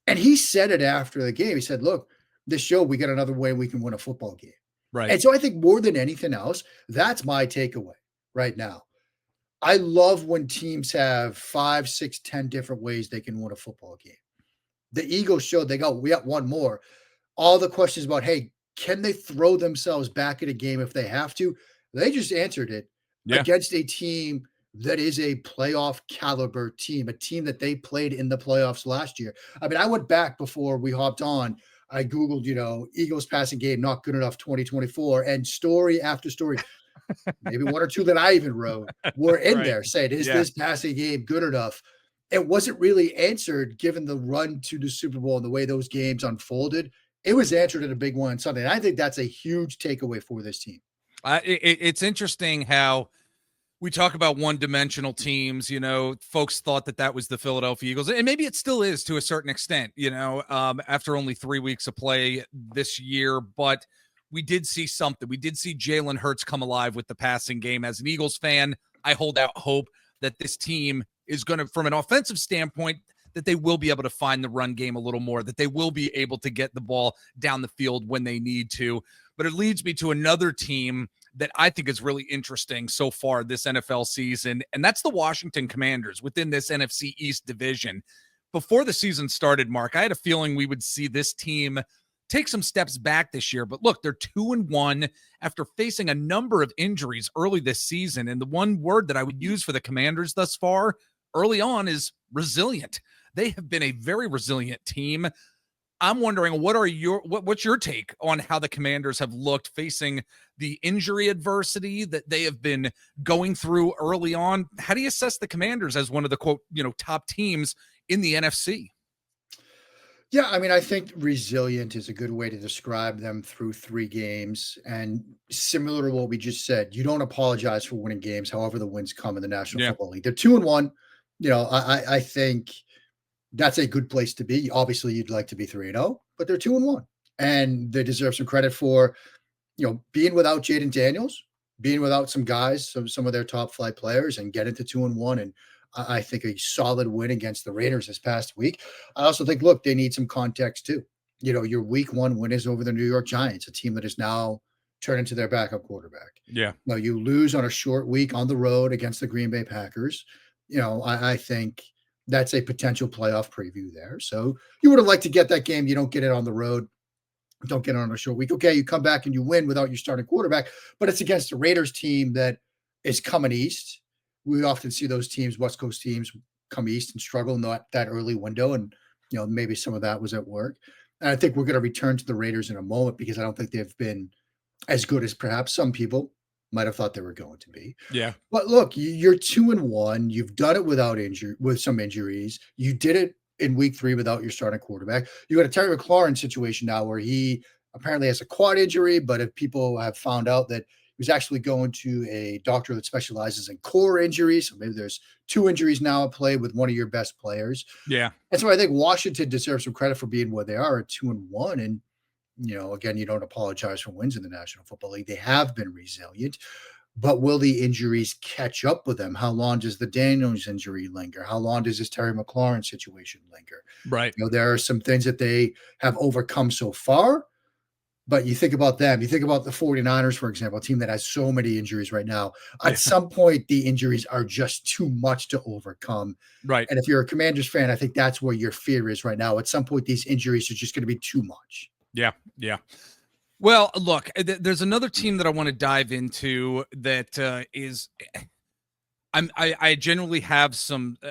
And he said it after the game. He said, look, this show, we got another way we can win a football game. Right. And so I think more than anything else, that's my takeaway right now. I love when teams have 5, 6, 10 different ways they can win a football game. The Eagles showed we got one more. All the questions about, hey, can they throw themselves back in a game if they have to? They just answered it against a team that is a playoff caliber team, a team that they played in the playoffs last year. I mean, I went back before we hopped on. I Googled, Eagles passing game, not good enough 2024, and story after story, maybe one or two that I even wrote were in there saying, is this passing game good enough? It wasn't really answered given the run to the Super Bowl and the way those games unfolded. It was answered in a big one on Sunday. And I think that's a huge takeaway for this team. It's interesting how we talk about one-dimensional teams. Folks thought that was the Philadelphia Eagles, and maybe it still is to a certain extent, after only 3 weeks of play this year. But we did see something. We did see Jalen Hurts come alive with the passing game. As an Eagles fan, I hold out hope that this team is going to, from an offensive standpoint, that they will be able to find the run game a little more, that they will be able to get the ball down the field when they need to. But it leads me to another team that I think is really interesting so far this NFL season, and that's the Washington Commanders within this NFC East division. Before the season started, Mark, I had a feeling we would see this team take some steps back this year. But look, they're 2-1 after facing a number of injuries early this season. And the one word that I would use for the Commanders thus far early on is resilient. They have been a very resilient team. I'm wondering, what's your take on how the Commanders have looked facing the injury adversity that they have been going through early on? How do you assess the Commanders as one of the quote, top teams in the NFC? Yeah, I mean, I think resilient is a good way to describe them through 3 games. And similar to what we just said, you don't apologize for winning games, however the wins come in the National Football League. They're 2-1. I think that's a good place to be. Obviously, you'd like to be 3-0, but they're 2-1. And they deserve some credit for, being without Jaden Daniels, being without some guys, some of their top flight players, and getting to 2-1. And I think a solid win against the Raiders this past week. I also think, look, they need some context too. Your week 1 win is over the New York Giants, a team that is now turned into their backup quarterback. Yeah. Now you lose on a short week on the road against the Green Bay Packers. I think that's a potential playoff preview there. So you would have liked to get that game. You don't get it on the road. Don't get it on a short week. Okay, you come back and you win without your starting quarterback, but it's against the Raiders team that is coming east. We often see those teams, West Coast teams, come east and struggle in that early window. And, maybe some of that was at work. And I think we're going to return to the Raiders in a moment because I don't think they've been as good as perhaps some people might have thought they were going to be. Yeah. But look, you're 2-1. You've done it with some injuries. You did it in week 3 without your starting quarterback. You got a Terry McLaurin situation now where he apparently has a quad injury, but if people have found out that he was actually going to a doctor that specializes in core injuries, so maybe there's 2 injuries now at play with one of your best players. Yeah. And so I think Washington deserves some credit for being where they are at 2-1. And, again, you don't apologize for wins in the National Football League. They have been resilient. But will the injuries catch up with them? How long does the Daniels injury linger? How long does this Terry McLaurin situation linger? Right. There are some things that they have overcome so far, but you think about them. You think about the 49ers, for example, a team that has so many injuries right now. At some point, the injuries are just too much to overcome. Right. And if you're a Commanders fan, I think that's where your fear is right now. At some point, these injuries are just going to be too much. Yeah. Yeah. Well, look, there's another team that I want to dive into that is I genuinely have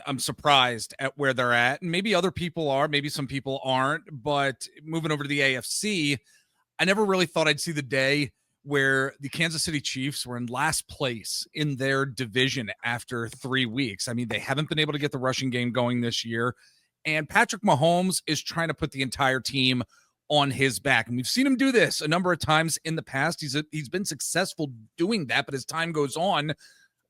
I'm surprised at where they're at, and maybe other people are, maybe some people aren't, but moving over to the AFC, I never really thought I'd see the day where the Kansas City Chiefs were in last place in their division after 3 weeks. I mean, they haven't been able to get the rushing game going this year. And Patrick Mahomes is trying to put the entire team on his back. And we've seen him do this a number of times in the past. He's been successful doing that, but as time goes on,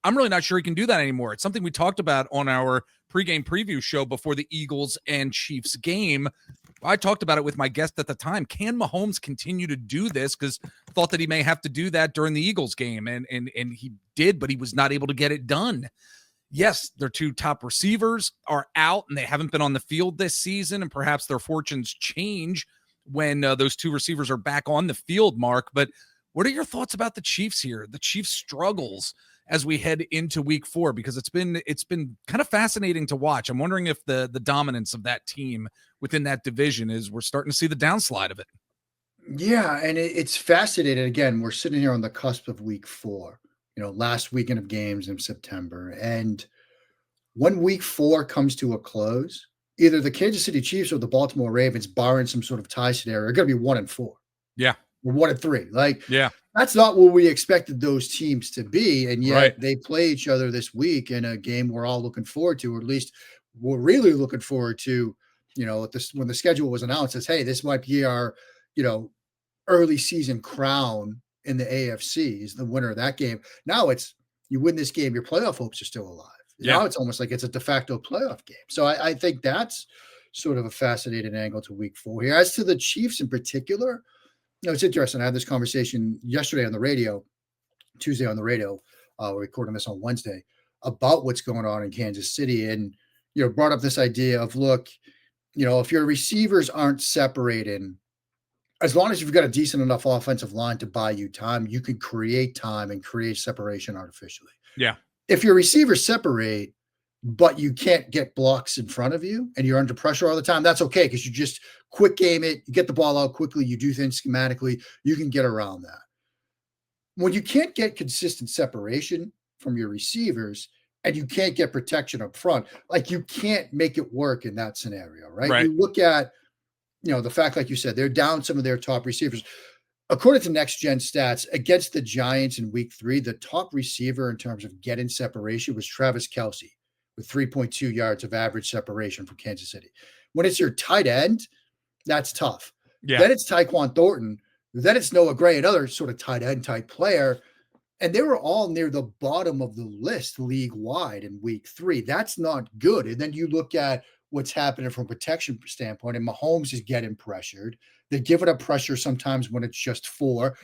I'm really not sure he can do that anymore. It's something we talked about on our pregame preview show before the Eagles and Chiefs game. I talked about it with my guest at the time. Can Mahomes continue to do this? Because thought that he may have to do that during the Eagles game, and he did, but he was not able to get it done. Yes, their two top receivers are out, and they haven't been on the field this season, and perhaps their fortunes change when those two receivers are back on the field, Mark. But what are your thoughts about the Chiefs here? The Chiefs' struggles as we head into week 4, because it's been kind of fascinating to watch. I'm wondering if the dominance of that team within that division is we're starting to see the downslide of it. Yeah, and it's fascinating. Again, we're sitting here on the cusp of week 4, last weekend of games in September. And when week 4 comes to a close, either the Kansas City Chiefs or the Baltimore Ravens, barring some sort of tie scenario, are going to be 1-4. Yeah. Or 1-3. Yeah. That's not what we expected those teams to be. And yet Right. They play each other this week in a game we're all looking forward to, or at least we're really looking forward to, when the schedule was announced as, hey, this might be our, early season crown in the AFC is the winner of that game. Now it's, you win this game, your playoff hopes are still alive. Yeah. Now it's almost like it's a de facto playoff game. So I think that's sort of a fascinating angle to week 4 here. As to the Chiefs in particular, it's interesting. I had this conversation yesterday on the radio, Tuesday on the radio. We're recording this on Wednesday about what's going on in Kansas City, and brought up this idea of, look, if your receivers aren't separating, as long as you've got a decent enough offensive line to buy you time, you can create time and create separation artificially. Yeah. If your receivers separate, but you can't get blocks in front of you and you're under pressure all the time, that's okay, because you just quick game it, you get the ball out quickly, you do things schematically, you can get around that. When you can't get consistent separation from your receivers and you can't get protection up front, like, you can't make it work in that scenario, right? You look at, the fact, like you said, they're down some of their top receivers. According to Next Gen Stats, against the Giants in week 3, the top receiver in terms of getting separation was Travis Kelce, with 3.2 yards of average separation from Kansas City. When it's your tight end, that's tough. Yeah. Then it's Tyquan Thornton. Then it's Noah Gray, another sort of tight end type player. And they were all near the bottom of the list league-wide in week 3. That's not good. And then you look at what's happening from a protection standpoint, and Mahomes is getting pressured. They give it up pressure sometimes when it's just 4.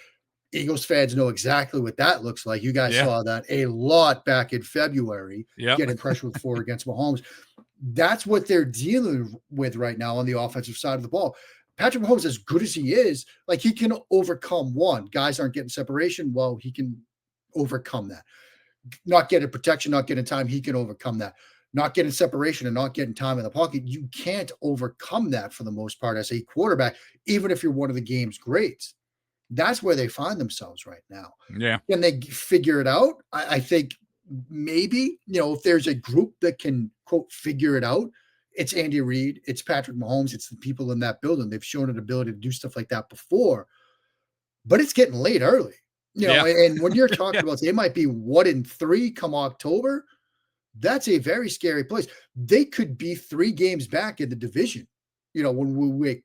Eagles fans know exactly what that looks like. You guys saw that a lot back in February, getting pressure with 4 against Mahomes. That's what they're dealing with right now on the offensive side of the ball. Patrick Mahomes, as good as he is, like, he can overcome one. Guys aren't getting separation. Well, he can overcome that. Not getting protection, not getting time, he can overcome that. Not getting separation and not getting time in the pocket, you can't overcome that for the most part as a quarterback, even if you're one of the game's greats. That's where they find themselves right now. Yeah. Can they figure it out? I think maybe, if there's a group that can, quote, figure it out, it's Andy Reid, it's Patrick Mahomes, it's the people in that building. They've shown an ability to do stuff like that before, but it's getting late early. And when you're talking about they might be 1-3 come October, that's a very scary place. They could be 3 games back in the division, when we wake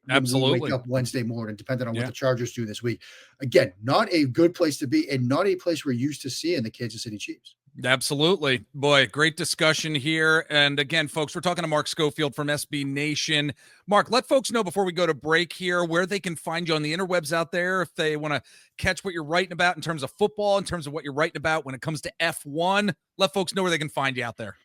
up Wednesday morning, depending on what the Chargers do this week. Again, not a good place to be, and not a place we're used to seeing the Kansas City Chiefs. Absolutely. Boy, great discussion here. And again, folks, we're talking to Mark Schofield from SB Nation. Mark, let folks know before we go to break here where they can find you on the interwebs out there if they want to catch what you're writing about in terms of football, in terms of what you're writing about when it comes to F1. Let folks know where they can find you out there.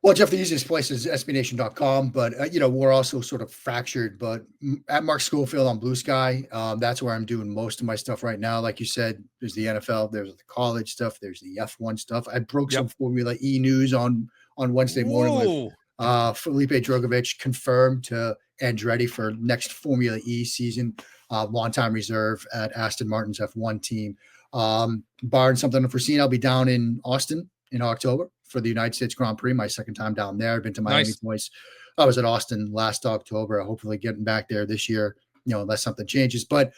Well, Jeff, the easiest place is sbnation.com, but, we're also sort of fractured, but at Mark Schofield on Blue Sky, that's where I'm doing most of my stuff right now. Like you said, there's the NFL, there's the college stuff, there's the F1 stuff. I broke some Formula E news on Wednesday morning with Felipe Drogovic confirmed to Andretti for next Formula E season, longtime reserve at Aston Martin's F1 team. Barring something unforeseen, I'll be down in Austin in October for the United States Grand Prix, my second time down there. I've been to Miami twice. I was at Austin last October, hopefully getting back there this year, unless something changes. But,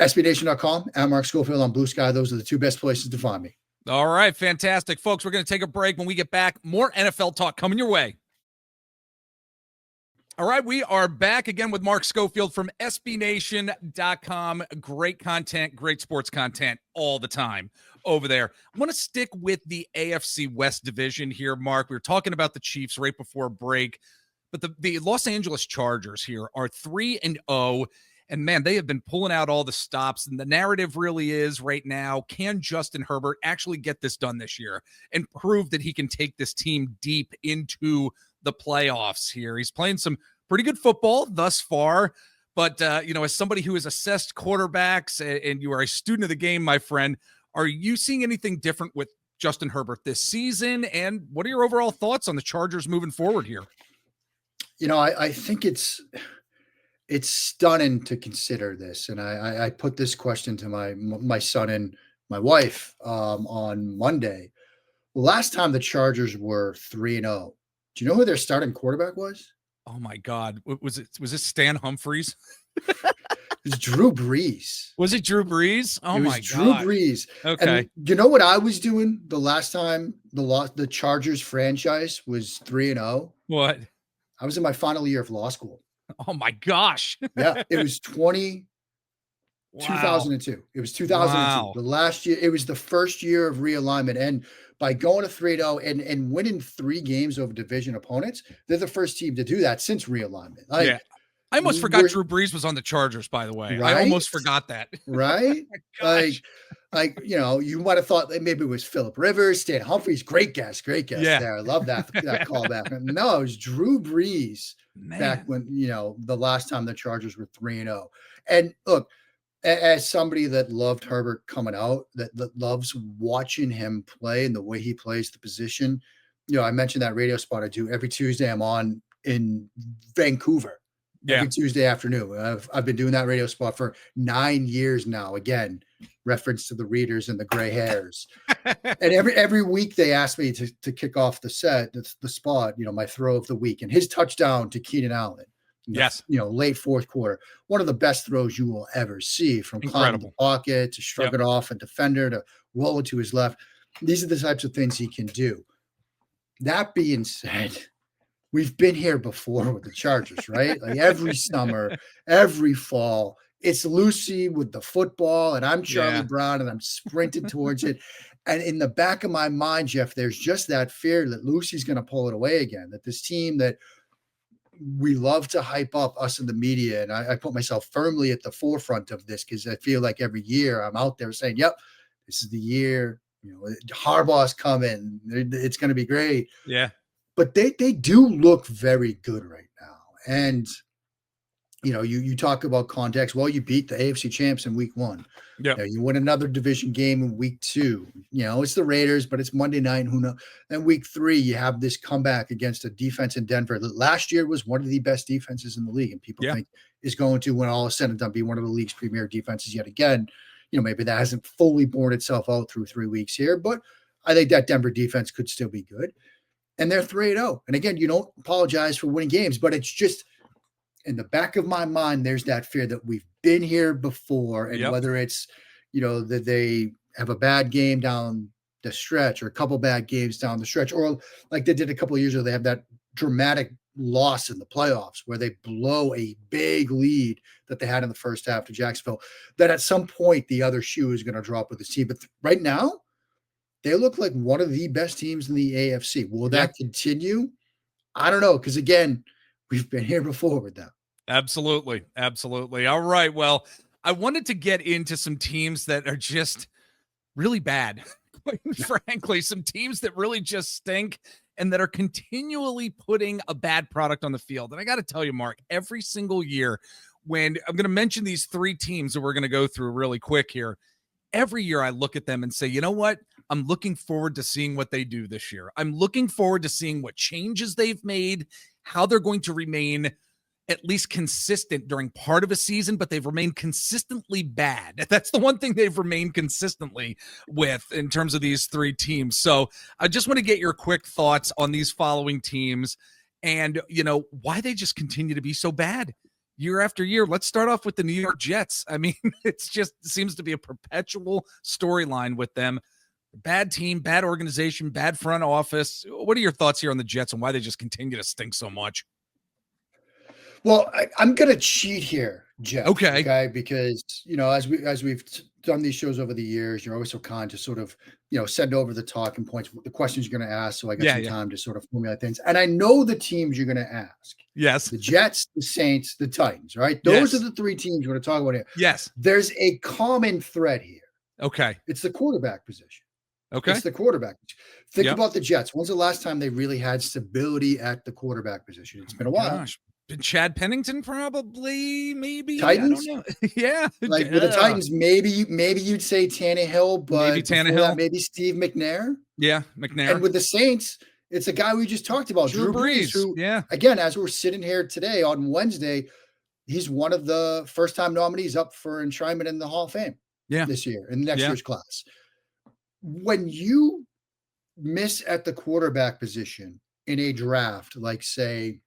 SBNation.com, at Mark Schofield on Blue Sky. Those are the two best places to find me. All right, fantastic. Folks, we're going to take a break. When we get back, more NFL talk coming your way. All right, we are back again with Mark Schofield from SBNation.com. Great content, great sports content all the time over there. I want to stick with the AFC West division here, Mark. We were talking about the Chiefs right before break, but the Los Angeles Chargers here are 3-0, and man, they have been pulling out all the stops, and the narrative really is right now, can Justin Herbert actually get this done this year and prove that he can take this team deep into the playoffs here? He's playing some pretty good football thus far, but as somebody who has assessed quarterbacks and you are a student of the game, my friend, are you seeing anything different with Justin Herbert this season? And what are your overall thoughts on the Chargers moving forward here? I think it's stunning to consider this. And I put this question to my son and my wife on Monday. The last time the Chargers were 3-0, do you know who their starting quarterback was? Oh my God. Was it Stan Humphries? It was Drew Brees. Was it Drew Brees? Oh my God. Drew Brees. Okay. And you know what I was doing the last time the Chargers franchise was 3-0? What? I was in my final year of law school. Oh my gosh. Yeah. It was 2002. It was 2002. Wow. The last year, it was the first year of realignment. And by going to 3-0 and winning 3 games over division opponents, they're the first team to do that since realignment. Yeah. I almost forgot Drew Brees was on the Chargers, by the way. Right? I almost forgot that. Right? You might have thought that maybe it was Phillip Rivers, Stan Humphries. Great guess Yeah. there. I love that callback. No, it was Drew Brees back when, the last time the Chargers were 3-0. And look, as somebody that loved Herbert coming out, that loves watching him play and the way he plays the position, I mentioned that radio spot I do every Tuesday. I'm on in Vancouver every Tuesday afternoon. I've been doing that radio spot for 9 years now. Again, reference to the readers and the gray hairs. And every week they ask me to kick off the spot, my throw of the week and his touchdown to Keenan Allen. Yes. Late fourth quarter. One of the best throws you will ever see, from climbing the pocket to shrug it off a defender to roll it to his left. These are the types of things he can do. That being said, we've been here before with the Chargers, right? Like every summer, every fall, it's Lucy with the football, and I'm Charlie Brown, and I'm sprinting towards it. And in the back of my mind, Jeff, there's just that fear that Lucy's going to pull it away again, that this team that we love to hype up, us in the media, and I put myself firmly at the forefront of this because I feel like every year I'm out there saying, yep, this is the year, Harbaugh's coming. It's going to be great. Yeah. But they do look very good right now. And, you talk about context. Well, you beat the AFC champs in week 1. Yeah. You win another division game in week 2. It's the Raiders, but it's Monday night. Who knows? And week 3, you have this comeback against a defense in Denver that last year was one of the best defenses in the league. And people think is going to, when all is said and done, be one of the league's premier defenses yet again. Maybe that hasn't fully borne itself out through 3 weeks here, but I think that Denver defense could still be good. And they're 3-0. And again, you don't apologize for winning games, but it's just in the back of my mind, there's that fear that we've been here before. And whether it's, that they have a bad game down the stretch or a couple bad games down the stretch, or like they did a couple of years ago, they have that dramatic loss in the playoffs where they blow a big lead that they had in the first half to Jacksonville, that at some point the other shoe is going to drop with the team. But right now, they look like one of the best teams in the AFC. Will that continue? I don't know. Because again, we've been here before with them. Absolutely. Absolutely. All right. Well, I wanted to get into some teams that are just really bad. Quite frankly, some teams that really just stink and that are continually putting a bad product on the field. And I got to tell you, Mark, every single year when I'm going to mention these 3 teams that we're going to go through really quick here, every year I look at them and say, you know what? I'm looking forward to seeing what they do this year. I'm looking forward to seeing what changes they've made, how they're going to remain at least consistent during part of a season, but they've remained consistently bad. That's the one thing they've remained consistently with in terms of these 3 teams. So I just want to get your quick thoughts on these following teams and, why they just continue to be so bad. year after year. Let's start off with the New York Jets. I mean, it seems to be a perpetual storyline with them. Bad team, bad organization, bad front office. What are your thoughts here on the Jets and why they just continue to stink so much? Well, I'm going to cheat here, Jeff. Okay. Because, as we've done these shows over the years, you're always so kind to sort of, send over the talking points, the questions you're going to ask. So I got some time to sort of formulate things. And I know the teams you're going to ask. Yes. The Jets, the Saints, the Titans, right? Those are the three teams we're going to talk about here. Yes. There's a common thread here. Okay. It's the quarterback position. Okay. It's the quarterback. Think about the Jets. When's the last time they really had stability at the quarterback position? It's been a while. Gosh. Chad Pennington, probably, maybe. Titans? I don't know. Yeah. Like with the Titans, maybe you'd say Tannehill, but maybe Tannehill. Maybe Steve McNair. Yeah, McNair. And with the Saints, it's a guy we just talked about, Drew Brees, who, again, as we're sitting here today on Wednesday, he's one of the first-time nominees up for enshrinement in the Hall of Fame this year, in next year's class. When you miss at the quarterback position in a draft, like say,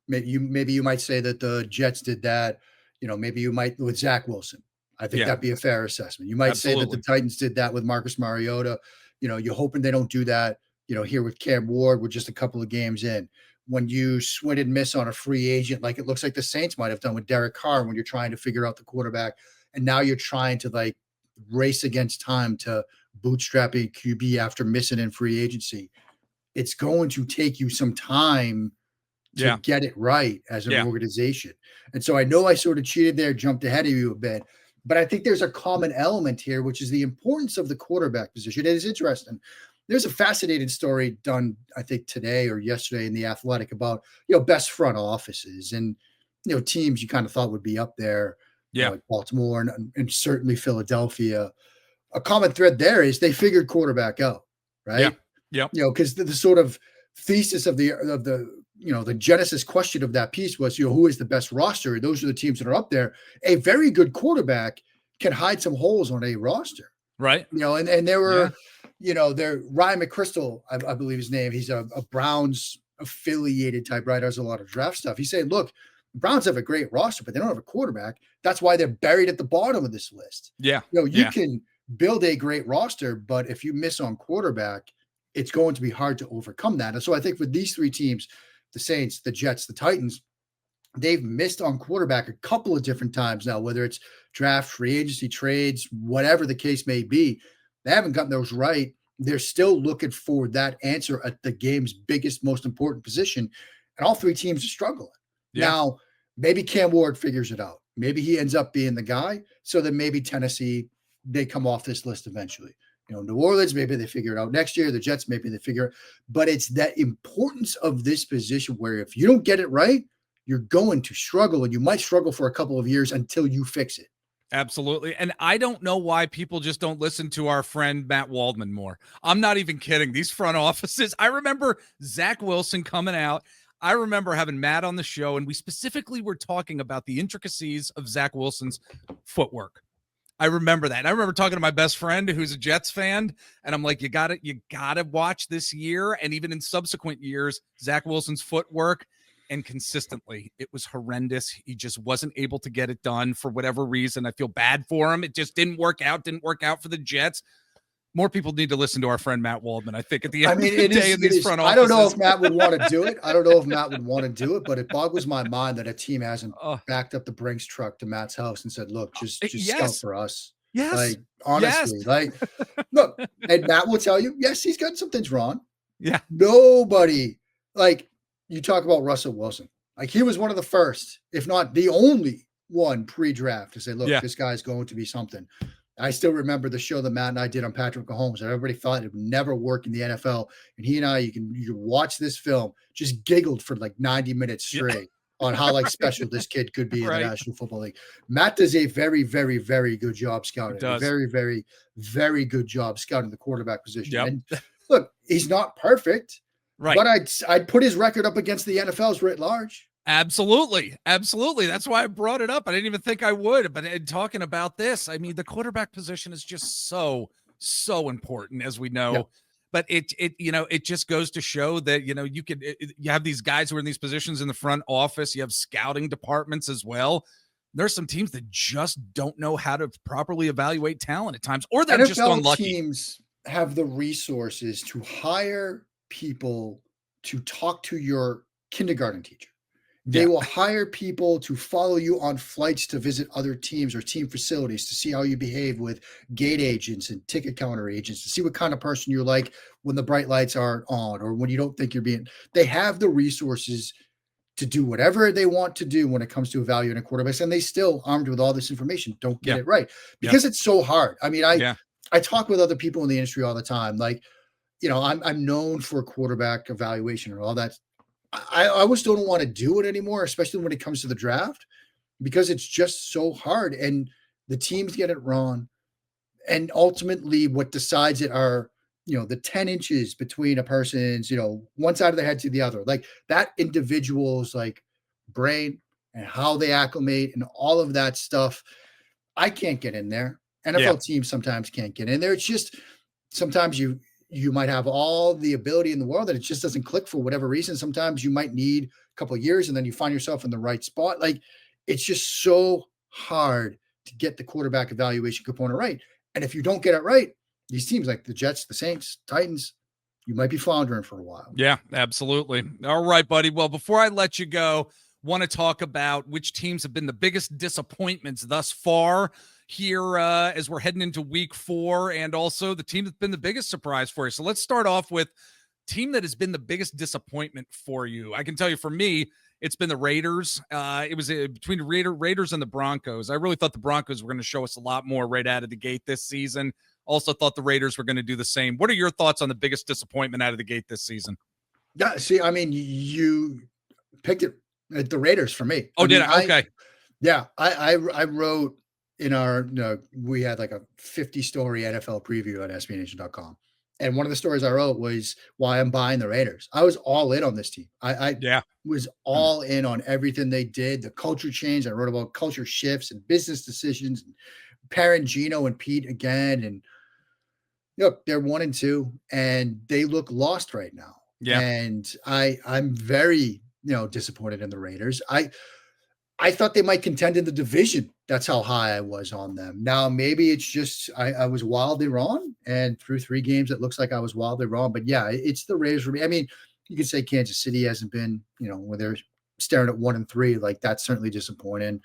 maybe you might say that the Jets did that. Maybe you might with Zach Wilson. I think that'd be a fair assessment. You might say that the Titans did that with Marcus Mariota. You're hoping they don't do that, here with Cam Ward. We're just a couple of games in. When you swing and miss on a free agent, like it looks like the Saints might have done with Derek Carr when you're trying to figure out the quarterback. And now you're trying to like race against time to bootstrap a QB after missing in free agency. It's going to take you some time to get it right as an organization. And so I know I sort of cheated there, jumped ahead of you a bit, but I think there's a common element here, which is the importance of the quarterback position. It is interesting. There's a fascinating story done, I think today or yesterday in The Athletic about, best front offices and, teams you kind of thought would be up there, like Baltimore and certainly Philadelphia. A common thread there is they figured quarterback out, right? Yeah. Because the sort of thesis of the genesis question of that piece was, who is the best roster? Those are the teams that are up there. A very good quarterback can hide some holes on a roster. Right. And there were, there Ryan McChrystal, I believe his name. He's a Browns affiliated type, right? Does a lot of draft stuff. He's saying, look, the Browns have a great roster, but they don't have a quarterback. That's why they're buried at the bottom of this list. Yeah. You can build a great roster, but if you miss on quarterback, it's going to be hard to overcome that. And so I think with these three teams, the Saints, the Jets, the Titans, they've missed on quarterback a couple of different times now, whether it's draft, free agency, trades, whatever the case may be. They haven't gotten those right. They're still looking for that answer at the game's biggest, most important position. And all three teams are struggling. Yeah. Now, maybe Cam Ward figures it out. Maybe he ends up being the guy. So then maybe Tennessee, they come off this list eventually. New Orleans, maybe they figure it out next year. The Jets, maybe they figure it. But it's that importance of this position where if you don't get it right, you're going to struggle, and you might struggle for a couple of years until you fix it. Absolutely. And I don't know why people just don't listen to our friend Matt Waldman more. I'm not even kidding. These front offices, I remember Zach Wilson coming out. I remember having Matt on the show, and we specifically were talking about the intricacies of Zach Wilson's footwork. I remember that. And I remember talking to my best friend who's a Jets fan, and I'm like, you gotta watch this year. And even in subsequent years, Zach Wilson's footwork, and consistently, it was horrendous. He just wasn't able to get it done for whatever reason. I feel bad for him. It just didn't work out for the Jets. More people need to listen to our friend Matt Waldman, I think, at the end of the day in these front offices. I don't know if Matt would want to do it. But it boggles my mind that a team hasn't backed up the Brinks truck to Matt's house and said, look, just scout for us. Yes. Like, honestly, look, and Matt will tell you, yes, he's got some things wrong. Yeah. Nobody, you talk about Russell Wilson. He was one of the first, if not the only one pre-draft to say, look, this guy's going to be something. I still remember the show that Matt and I did on Patrick Mahomes. Everybody thought it would never work in the NFL. And he and I, you can watch this film, just giggled for 90 minutes straight on how special this kid could be in the National Football League. Matt does a very, very, very good job scouting. A very, very, very good job scouting the quarterback position. Yep. And look, he's not perfect, but I'd put his record up against the NFL's writ large. Absolutely. That's why I brought it up. I didn't even think I would, but in talking about this, I mean, the quarterback position is just so important, as we know. But it just goes to show that, you have these guys who are in these positions in the front office. You have scouting departments as well. There's some teams that just don't know how to properly evaluate talent at times, or they're just unlucky. Teams have the resources to hire people to talk to your kindergarten teacher. They will hire people to follow you on flights to visit other teams or team facilities to see how you behave with gate agents and ticket counter agents, to see what kind of person you're like when the bright lights aren't on or when you don't think you're being. They have the resources to do whatever they want to do when it comes to evaluating quarterbacks, and they still, armed with all this information, don't get it right because it's so hard. I mean, I talk with other people in the industry all the time. Like, I'm known for quarterback evaluation and all that. I always don't want to do it anymore, especially when it comes to the draft, because it's just so hard and the teams get it wrong. And ultimately what decides it are, the 10 inches between a person's, one side of the head to the other, like that individual's like brain and how they acclimate and all of that stuff. I can't get in there. NFL teams sometimes can't get in there. It's just, sometimes you might have all the ability in the world that it just doesn't click for whatever reason. Sometimes you might need a couple of years and then you find yourself in the right spot. Like, it's just so hard to get the quarterback evaluation component right. And if you don't get it right, these teams like the Jets, the Saints, Titans, you might be floundering for a while. Yeah, absolutely. All right, buddy. Well, before I let you go, want to talk about which teams have been the biggest disappointments thus far here as we're heading into week 4, and also the team that's been the biggest surprise for you. So let's start off with team that has been the biggest disappointment for you. I can tell you, for me, it's been the Raiders. It was between the Raiders and the Broncos. I really thought the Broncos were going to show us a lot more right out of the gate this season. Also thought the Raiders were going to do the same. What are your thoughts on the biggest disappointment out of the gate this season? Yeah, see, I mean, you picked it at the Raiders for me. Oh, did I? Okay. I wrote in our, we had like a 50-story NFL preview on SBNation.com. And one of the stories I wrote was why I'm buying the Raiders. I was all in on this team. I was all in on everything they did, the culture change. I wrote about culture shifts and business decisions, and Parangino and Pete again. And look, they're 1-2 and they look lost right now. Yeah. And I'm very, disappointed in the Raiders. I thought they might contend in the division. That's how high I was on them. Now, maybe it's just I was wildly wrong. And through 3 games, it looks like I was wildly wrong. But yeah, it's the Raiders for me. I mean, you could say Kansas City hasn't been, when they're staring at 1-3, like that's certainly disappointing.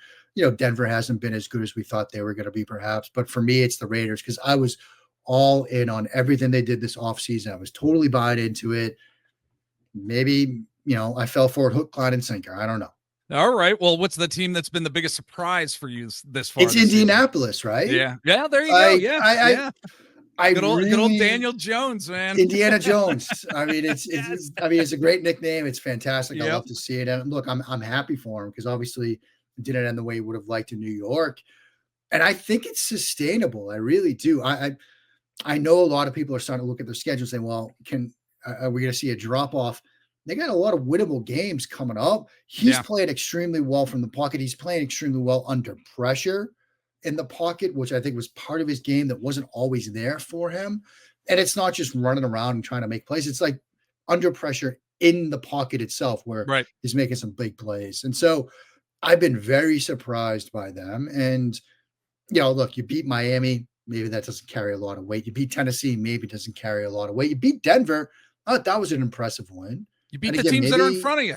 Denver hasn't been as good as we thought they were going to be, perhaps. But for me, it's the Raiders because I was all in on everything they did this offseason. I was totally buying into it. Maybe, I fell for it hook, line, and sinker. I don't know. All right. Well, what's the team that's been the biggest surprise for you this far? It's Indianapolis, season? Right? Yeah. Yeah. There you go. Yeah. Good old Daniel Jones, man. Indiana Jones. I mean, it's a great nickname. It's fantastic. I love to see it. And look, I'm happy for him because obviously it didn't end the way he would have liked in New York. And I think it's sustainable. I really do. I know a lot of people are starting to look at their schedule and say, well, are we going to see a drop off? They got a lot of winnable games coming up. He's playing extremely well from the pocket. He's playing extremely well under pressure in the pocket, which I think was part of his game that wasn't always there for him. And it's not just running around and trying to make plays. It's like under pressure in the pocket itself where he's making some big plays. And so I've been very surprised by them. And, look, you beat Miami. Maybe that doesn't carry a lot of weight. You beat Tennessee. Maybe it doesn't carry a lot of weight. You beat Denver. That was an impressive win. You beat the teams that are in front of you,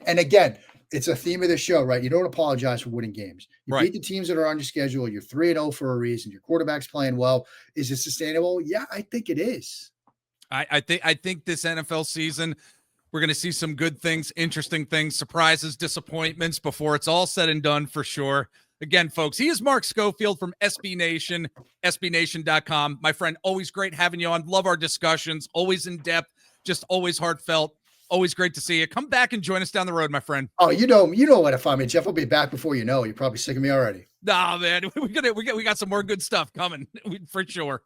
and again, it's a theme of the show, right? You don't apologize for winning games. You beat the teams that are on your schedule. You're 3-0 for a reason. Your quarterback's playing well. Is it sustainable? Yeah, I think it is. I think this NFL season, we're going to see some good things, interesting things, surprises, disappointments before it's all said and done for sure. Again, folks, he is Mark Schofield from SB Nation, SBNation.com. My friend, always great having you on. Love our discussions, always in depth. Just always heartfelt. Always great to see you. Come back and join us down the road, my friend. Oh, you know where to find me. Jeff will be back before you know. You're probably sick of me already. Nah, man. We got some more good stuff coming for sure.